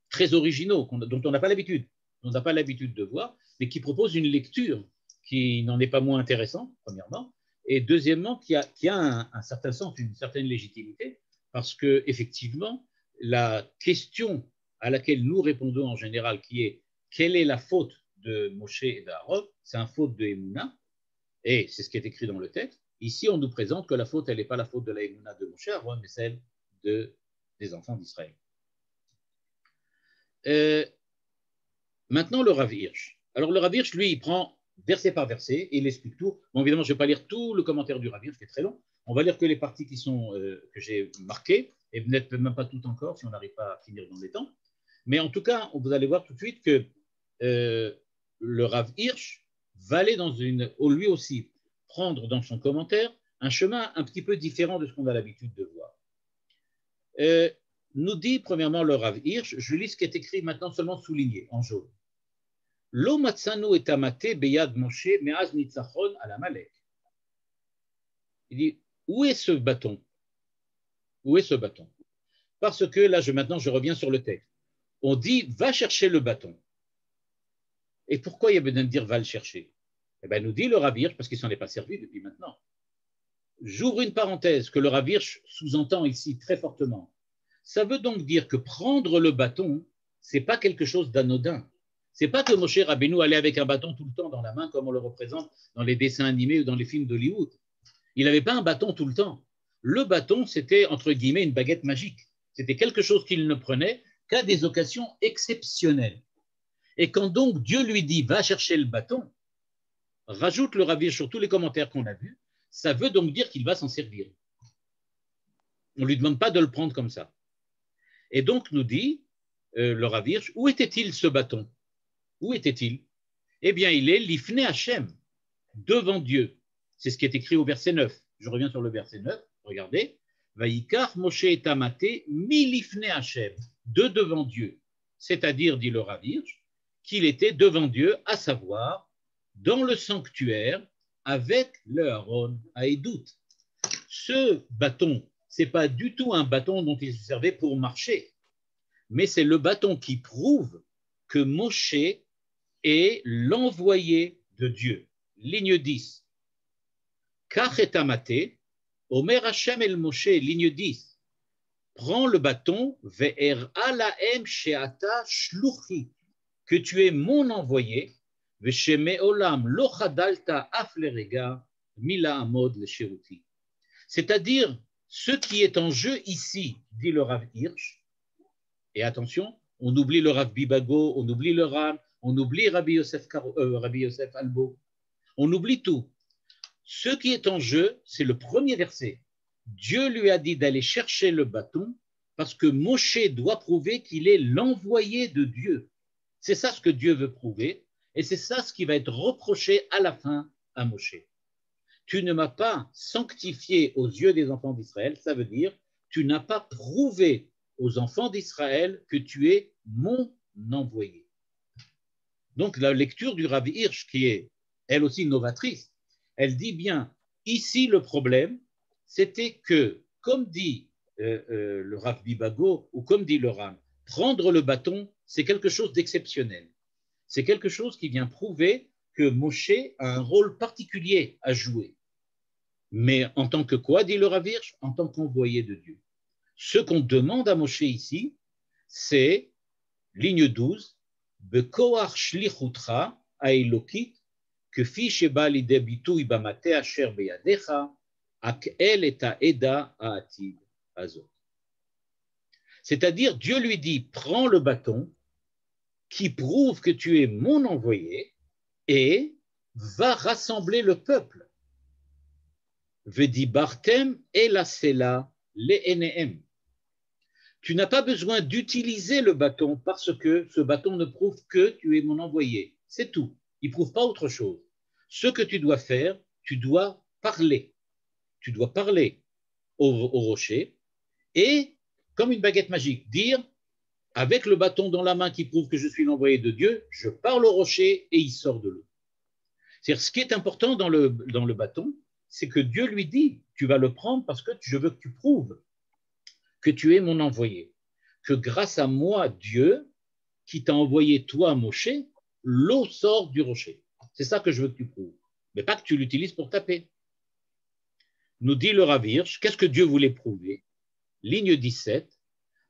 A: très originaux dont on n'a pas l'habitude. On n'a pas l'habitude de voir, mais qui proposent une lecture qui n'en est pas moins intéressante, premièrement, et deuxièmement, qui a un certain sens, une certaine légitimité, parce qu'effectivement, la question à laquelle nous répondons en général, qui est quelle est la faute de Moshe et d'Aaron, c'est une faute de Emouna, et c'est ce qui est écrit dans le texte. Ici, on nous présente que la faute, elle n'est pas la faute de la Emouna de Moshe et Aaron, mais celle des enfants d'Israël. Maintenant, le Rav Hirsch. Alors, le Rav Hirsch, lui, il prend verset par verset et il explique tout. Bon, évidemment, je ne vais pas lire tout le commentaire du Rav Hirsch, qui est très long. On va lire que les parties que j'ai marquées, et peut-être même pas toutes encore, si on n'arrive pas à finir dans les temps. Mais en tout cas, vous allez voir tout de suite que le Rav Hirsch va aller lui aussi, prendre dans son commentaire un chemin un petit peu différent de ce qu'on a l'habitude de voir. Nous dit premièrement le Rav Hirsch, je lis ce qui est écrit maintenant seulement souligné en jaune. Lo matzanu et amate beyad Moshe me'az nitzachon al Amalek. Il dit, où est ce bâton? Où est ce bâton? Parce que là, maintenant, je reviens sur le texte. On dit, va chercher le bâton. Et pourquoi il y a besoin de dire, va le chercher? Eh bien, nous dit le Rav Hirsch, parce qu'il ne s'en est pas servi depuis maintenant. J'ouvre une parenthèse que le Rav Hirsch sous-entend ici très fortement. Ça veut donc dire que prendre le bâton, ce n'est pas quelque chose d'anodin. Ce n'est pas que Moshe Rabbeinu allait avec un bâton tout le temps dans la main, comme on le représente dans les dessins animés ou dans les films d'Hollywood. Il n'avait pas un bâton tout le temps. Le bâton, c'était, entre guillemets, une baguette magique. C'était quelque chose qu'il ne prenait qu'à des occasions exceptionnelles. Et quand donc Dieu lui dit, va chercher le bâton, rajoute le Rav Hirsch sur tous les commentaires qu'on a vus, ça veut donc dire qu'il va s'en servir. On ne lui demande pas de le prendre comme ça. Et donc, nous dit le Rav Hirsch, où était-il ce bâton? Où était-il? Eh bien, il est l'ifne Hachem, devant Dieu. C'est ce qui est écrit au verset 9. Je reviens sur le verset 9, regardez. Vaïkar Moshe et Tamate mi l'ifne Hachem, devant Dieu. C'est-à-dire, dit le Rav Hirsch, qu'il était devant Dieu, à savoir, dans le sanctuaire, avec le Aaron à Edout. Ce bâton, ce n'est pas du tout un bâton dont il se servait pour marcher, mais c'est le bâton qui prouve que Moshe est l'envoyé de Dieu. Ligne 10. Kach et Amate, Omer Hashem el Moshe, ligne 10. Prends le bâton, ve'er alaem sheata shluchi, que tu es mon envoyé, ve'sheme olam lo chadalta af lerega mila amod le sheruti. C'est-à-dire, ce qui est en jeu ici, dit le Rav Hirsch, et attention, on oublie le Rav Bibago, on oublie le Ran, on oublie Rabbi Yosef Albo, on oublie tout. Ce qui est en jeu, c'est le premier verset. Dieu lui a dit d'aller chercher le bâton parce que Moshe doit prouver qu'il est l'envoyé de Dieu. C'est ça ce que Dieu veut prouver. Et c'est ça ce qui va être reproché à la fin à Moshe. Tu ne m'as pas sanctifié aux yeux des enfants d'Israël, ça veut dire tu n'as pas prouvé aux enfants d'Israël que tu es mon envoyé. Donc la lecture du Rav Hirsch, qui est elle aussi novatrice, elle dit bien, ici le problème, c'était que, comme dit le Rav Bibago, ou comme dit le Ram, prendre le bâton, c'est quelque chose d'exceptionnel. C'est quelque chose qui vient prouver que Moshe a un rôle particulier à jouer. Mais en tant que quoi, dit le Rav Hirsch? En tant qu'envoyé de Dieu. Ce qu'on demande à Moshe ici, c'est, ligne 12, Bekoach shlichutra haelokit, kfi sheba lidei bitui bamate asher beyadecha, ak el et haeda ha'atid hazot. C'est-à-dire, Dieu lui dit, prends le bâton qui prouve que tu es mon envoyé et va rassembler le peuple. Vedibartem elasela le'enehem. Tu n'as pas besoin d'utiliser le bâton parce que ce bâton ne prouve que tu es mon envoyé. C'est tout. Il ne prouve pas autre chose. Ce que tu dois faire, tu dois parler. Tu dois parler au rocher et, comme une baguette magique, dire, avec le bâton dans la main qui prouve que je suis l'envoyé de Dieu, je parle au rocher et il sort de l'eau. C'est-à-dire, ce qui est important dans le bâton, c'est que Dieu lui dit, tu vas le prendre parce que je veux que tu prouves que tu es mon envoyé, que grâce à moi, Dieu, qui t'a envoyé toi, Moshe, l'eau sort du rocher. C'est ça que je veux que tu prouves, mais pas que tu l'utilises pour taper. Nous dit le Rav Hirsch, qu'est-ce que Dieu voulait prouver? Ligne 17,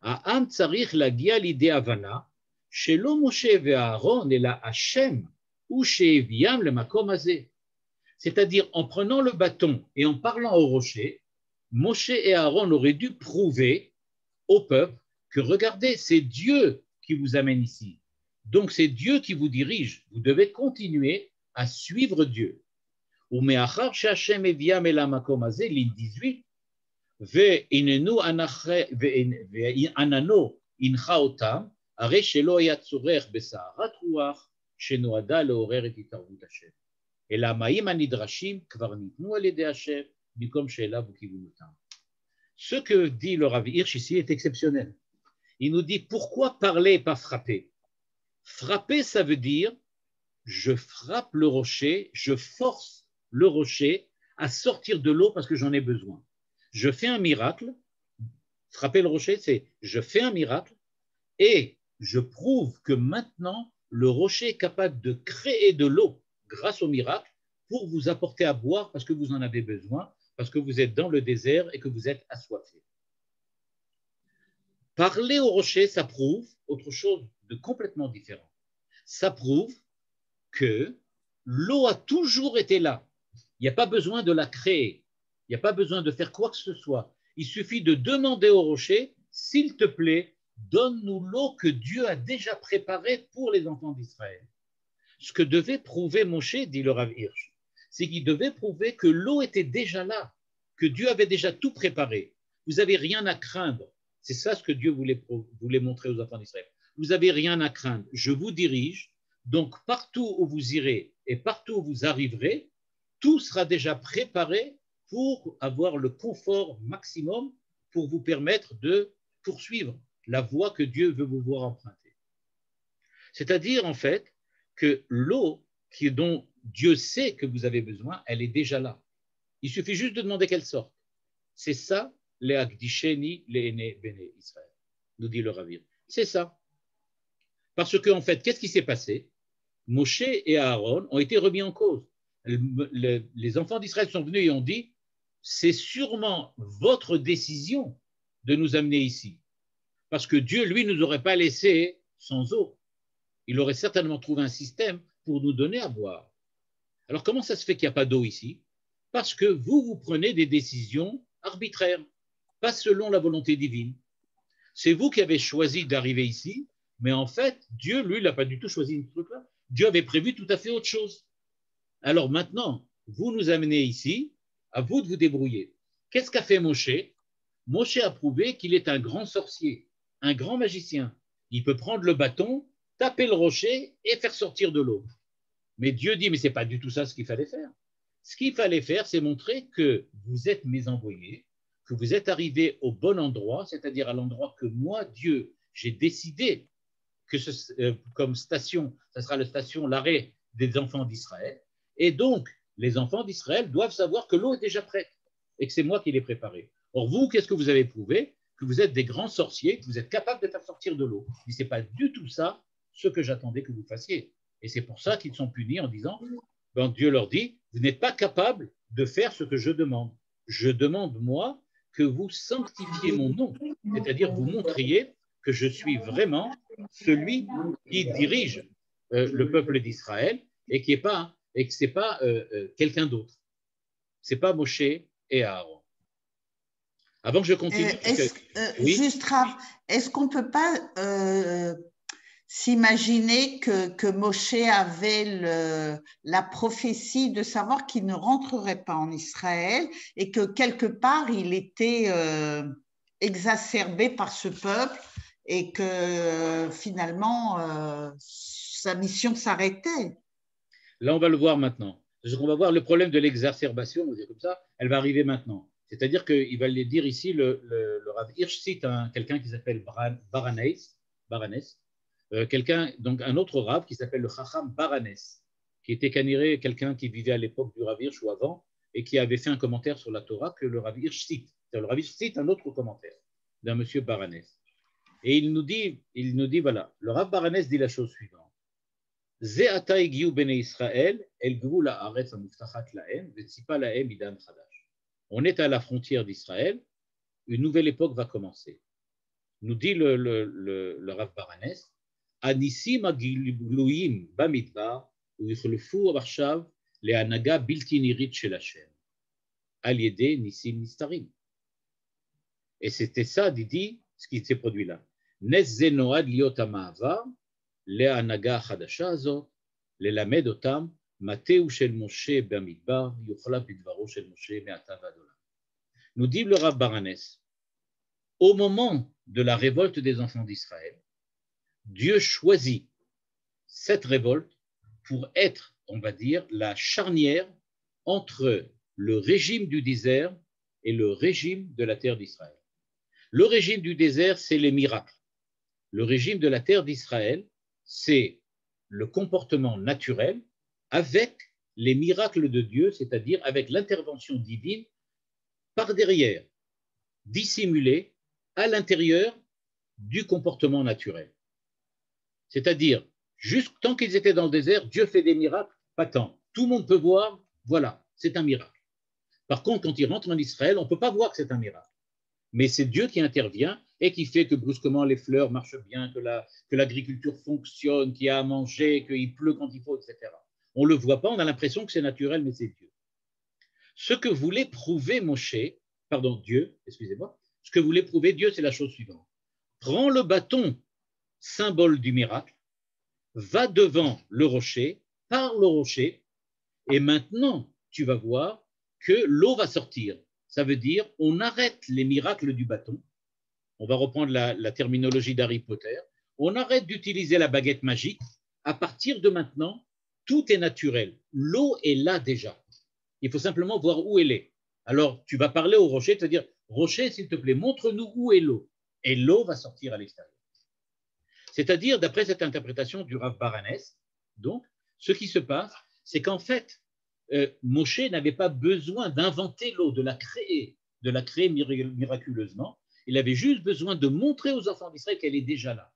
A: Ha'am tzarich lagia lidei havana, shelo Moshe ve'Aaron ela Hashem, ou she'eviam lemakom hazeh. C'est-à-dire, en prenant le bâton et en parlant au rocher, Moshe et Aaron auraient dû prouver au peuple que regardez, c'est Dieu qui vous amène ici. Donc c'est Dieu qui vous dirige. Vous devez continuer à suivre Dieu. Umeachar she'Hashem eviam el hamakom hazeh, ligne 18, ve'inenu anano incha otam, הרי שלא היה צורך בסערת רוח שנועדה לעורר את התערבות השם. אלא המים הנדרשים כבר ניתנו על ידי השם במקום שאליו וכיוונותם. Ce que dit le Rav Hirsch ici est exceptionnel. Il nous dit pourquoi parler et pas frapper. Frapper, ça veut dire je frappe le rocher, je force le rocher à sortir de l'eau parce que j'en ai besoin. Je fais un miracle. Frapper le rocher, c'est je fais un miracle et je prouve que maintenant le rocher est capable de créer de l'eau grâce au miracle pour vous apporter à boire parce que vous en avez besoin, parce que vous êtes dans le désert et que vous êtes assoiffé. Parler au rocher, ça prouve autre chose de complètement différent. Ça prouve que l'eau a toujours été là. Il n'y a pas besoin de la créer. Il n'y a pas besoin de faire quoi que ce soit. Il suffit de demander au rocher, s'il te plaît, donne-nous l'eau que Dieu a déjà préparée pour les enfants d'Israël. Ce que devait prouver Moshe, dit le Rav Hirsch, c'est qu'il devait prouver que l'eau était déjà là, que Dieu avait déjà tout préparé. Vous n'avez rien à craindre. C'est ça ce que Dieu voulait montrer aux enfants d'Israël. Vous n'avez rien à craindre. Je vous dirige, donc partout où vous irez et partout où vous arriverez, tout sera déjà préparé pour avoir le confort maximum pour vous permettre de poursuivre la voie que Dieu veut vous voir emprunter. C'est-à-dire, en fait, que l'eau dont Dieu sait que vous avez besoin, elle est déjà là. Il suffit juste de demander qu'elle sorte. C'est ça, les Akdisheni, les Ene Bene Israël, nous dit le Rav Hirsch. C'est ça. Parce qu'en fait, qu'est-ce qui s'est passé? Moshe et Aaron ont été remis en cause. Les enfants d'Israël sont venus et ont dit, c'est sûrement votre décision de nous amener ici. Parce que Dieu, lui, ne nous aurait pas laissé sans eau. Il aurait certainement trouvé un système pour nous donner à boire. Alors, comment ça se fait qu'il n'y a pas d'eau ici? Parce que vous prenez des décisions arbitraires, pas selon la volonté divine. C'est vous qui avez choisi d'arriver ici, mais en fait, Dieu, lui, n'a pas du tout choisi ce truc-là. Dieu avait prévu tout à fait autre chose. Alors maintenant, vous nous amenez ici, à vous de vous débrouiller. Qu'est-ce qu'a fait Moshe? Moshe a prouvé qu'il est un grand sorcier, un grand magicien. Il peut prendre le bâton, taper le rocher et faire sortir de l'eau. Mais Dieu dit, mais ce n'est pas du tout ça ce qu'il fallait faire. Ce qu'il fallait faire, c'est montrer que vous êtes mes envoyés, que vous êtes arrivés au bon endroit, c'est-à-dire à l'endroit que moi, Dieu, j'ai décidé que comme station, ça sera la station, l'arrêt des enfants d'Israël. Et donc, les enfants d'Israël doivent savoir que l'eau est déjà prête et que c'est moi qui l'ai préparée. Or, vous, qu'est-ce que vous avez prouvé? Que vous êtes des grands sorciers, que vous êtes capables de faire sortir de l'eau. Ce n'est pas du tout ça ce que j'attendais que vous fassiez. Et c'est pour ça qu'ils sont punis en disant, ben, Dieu leur dit, vous n'êtes pas capables de faire ce que je demande. Je demande, moi, que vous sanctifiez mon nom, c'est-à-dire vous montriez que je suis vraiment celui qui dirige le peuple d'Israël et que ce n'est pas quelqu'un d'autre. Ce n'est pas Moshe et Aaron. Avant que je continue…
B: oui. Juste, Rav, est-ce qu'on ne peut pas s'imaginer que Moshe avait la prophétie de savoir qu'il ne rentrerait pas en Israël et que quelque part, il était exacerbé par ce peuple et que finalement, sa mission s'arrêtait.
A: Là, on va le voir maintenant. On va voir le problème de l'exacerbation, on va dire comme ça, elle va arriver maintenant. C'est-à-dire qu'il va le dire ici, le Rav Hirsch cite quelqu'un qui s'appelle Baranès, donc un autre Rav qui s'appelle le Chacham Baranès, qui était quelqu'un qui vivait à l'époque du Rav Hirsch ou avant, et qui avait fait un commentaire sur la Torah que le Rav Hirsch cite. Le Rav Hirsch cite un autre commentaire d'un monsieur Baranès. Et il nous dit voilà, le Rav Baranès dit la chose suivante. Ze'ata egiu bnei Israël el gvul haaretz hamuftachat lahem vetzipa lahem idan chadash. On est à la frontière d'Israël, une nouvelle époque va commencer. Nous dit le Rav Baranès, Anissim agiluyim bamidbar uyuchlefu arshav le'anaga bilti nirit shel Hashem al yedei nissim nistarim. Et c'était ça, Didi, ce qui s'est produit là. Nes ze noad liot ha'ma'avar le'anaga chadasha azot lelamed otam Mateu shel Moshe bamidbar yuchla bidvaro shel Moshe me'ata v'ad olam. Nous dit le Rav Baranès, au moment de la révolte des enfants d'Israël, Dieu choisit cette révolte pour être, on va dire, la charnière entre le régime du désert et le régime de la terre d'Israël. Le régime du désert, c'est les miracles. Le régime de la terre d'Israël, c'est le comportement naturel avec les miracles de Dieu, c'est-à-dire avec l'intervention divine par derrière, dissimulée à l'intérieur du comportement naturel. C'est-à-dire, juste tant qu'ils étaient dans le désert, Dieu fait des miracles, pas tant. Tout le monde peut voir, voilà, c'est un miracle. Par contre, quand ils rentrent en Israël, on ne peut pas voir que c'est un miracle. Mais c'est Dieu qui intervient et qui fait que brusquement les fleurs marchent bien, que l'agriculture fonctionne, qu'il y a à manger, qu'il pleut quand il faut, etc. On ne le voit pas, on a l'impression que c'est naturel, mais c'est Dieu. Ce que voulait prouver Dieu, excusez-moi, ce que voulait prouver Dieu, c'est la chose suivante. Prends le bâton, symbole du miracle, va devant le rocher, par le rocher, et maintenant, tu vas voir que l'eau va sortir. Ça veut dire, on arrête les miracles du bâton. On va reprendre la terminologie d'Harry Potter. On arrête d'utiliser la baguette magique. À partir de maintenant, tout est naturel. L'eau est là déjà. Il faut simplement voir où elle est. Alors, tu vas parler au rocher, te dire, rocher, s'il te plaît, montre-nous où est l'eau. Et l'eau va sortir à l'extérieur. C'est-à-dire, d'après cette interprétation du Rav Baranès, donc, ce qui se passe, c'est qu'en fait, Moshe n'avait pas besoin d'inventer l'eau, de la créer miraculeusement. Il avait juste besoin de montrer aux enfants d'Israël qu'elle est déjà là.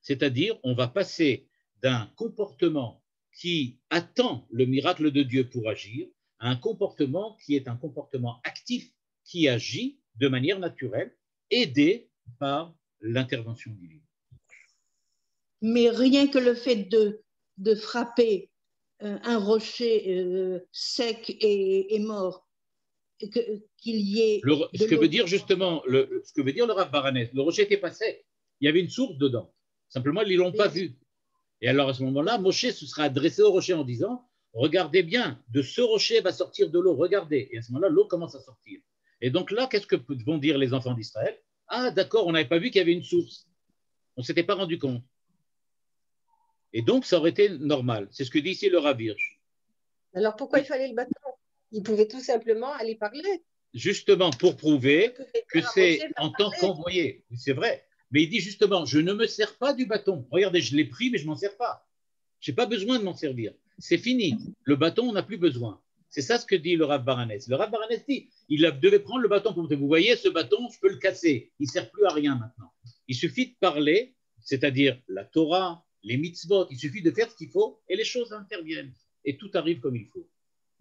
A: C'est-à-dire, on va passer d'un comportement qui attend le miracle de Dieu pour agir à un comportement qui est un comportement actif, qui agit de manière naturelle, aidé par l'intervention divine.
B: Mais rien que le fait de frapper un rocher sec et mort, qu'il y ait…
A: Ce que veut dire justement, ce que veut dire le Rav Baranès, le rocher n'était pas sec, il y avait une source dedans. Simplement, ils ne l'ont pas vu. Et alors, à ce moment-là, Moshe se sera adressé au rocher en disant, regardez bien, de ce rocher va sortir de l'eau, regardez. Et à ce moment-là, l'eau commence à sortir. Et donc là, qu'est-ce que vont dire les enfants d'Israël? Ah, d'accord, on n'avait pas vu qu'il y avait une source. On ne s'était pas rendu compte. Et donc, ça aurait été normal. C'est ce que dit ici le Rav Hirsch.
C: Alors, pourquoi il fallait le bâton? Il pouvait tout simplement aller parler.
A: Justement, pour prouver que c'est en tant qu'envoyé. C'est vrai. Mais il dit justement, je ne me sers pas du bâton. Regardez, je l'ai pris, mais je ne m'en sers pas. Je n'ai pas besoin de m'en servir. C'est fini. Le bâton, on n'a plus besoin. C'est ça ce que dit le Rav Baranès. Le Rav Baranès dit, il devait prendre le bâton pour montrer. Vous voyez, ce bâton, je peux le casser. Il ne sert plus à rien maintenant. Il suffit de parler, c'est-à-dire la Torah, les mitzvot. Il suffit de faire ce qu'il faut et les choses interviennent. Et tout arrive comme il faut.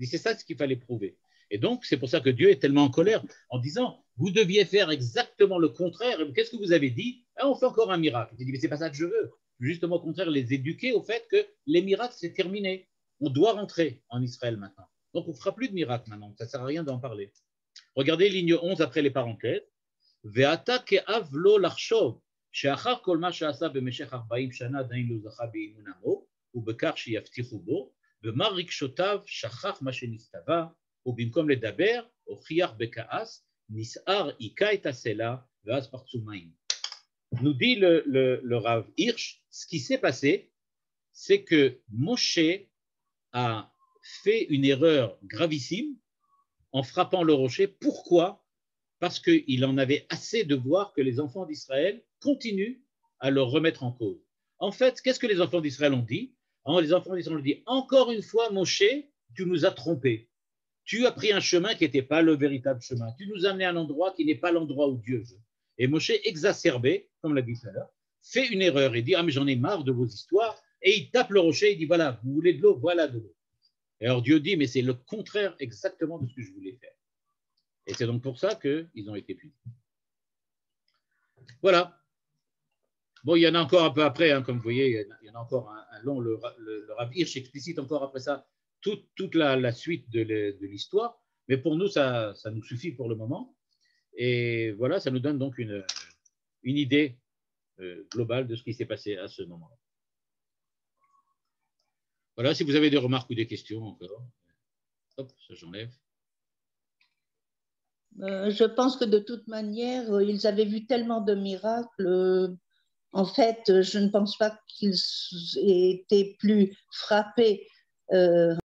A: C'est ça ce qu'il fallait prouver. Et donc, c'est pour ça que Dieu est tellement en colère en disant, vous deviez faire exactement le contraire. Qu'est-ce que vous avez dit? On fait encore un miracle. Il dit, mais c'est pas ça que je veux. Justement, au contraire, les éduquer au fait que les miracles, c'est terminé. On doit rentrer en Israël maintenant. Donc, on ne fera plus de miracles maintenant. Ça ne sert à rien d'en parler. Regardez ligne 11 après les parenthèses. Ve'ata ke'av lo larshov, she'achar kol ma she'asa b'meshech 40 shana dain lo zacha be'imun amo, u'bekach sheyavtichu bo, ve'mar rikshotav shachach ma shenistava, ובמקום לדבר, הוכיח בכעס, נסער, היכה את הסלע, ואז פרצו מים. Nous dit le Rav Hirsch, ce qui s'est passé, c'est que Moshe a fait une erreur gravissime en frappant le rocher. Pourquoi? Parce qu'il en avait assez de voir que les enfants d'Israël continuent à le remettre en cause. En fait, qu'est-ce que les enfants d'Israël ont dit? Les enfants d'Israël ont dit, encore une fois, Moshe, tu nous as trompés. Tu as pris un chemin qui n'était pas le véritable chemin. Tu nous as amené à un endroit qui n'est pas l'endroit où Dieu veut. Et Moshe, exacerbé, comme l'a dit tout à l'heure, fait une erreur et dit, ah mais j'en ai marre de vos histoires. Et il tape le rocher, il dit, voilà, vous voulez de l'eau, voilà de l'eau. Et alors Dieu dit, mais c'est le contraire exactement de ce que je voulais faire. Et c'est donc pour ça qu'ils ont été punis. Voilà. Bon, il y en a encore un peu après, hein, comme vous voyez, il y en a encore un long, le Rav Hirsch explicite encore après ça toute la suite de l'histoire, mais pour nous, ça nous suffit pour le moment. Et voilà, ça nous donne donc une idée globale de ce qui s'est passé à ce moment-là. Voilà, si vous avez des remarques ou des questions encore. Hop, ça j'enlève.
B: Je pense que de toute manière, ils avaient vu tellement de miracles. En fait, je ne pense pas qu'ils aient été plus frappés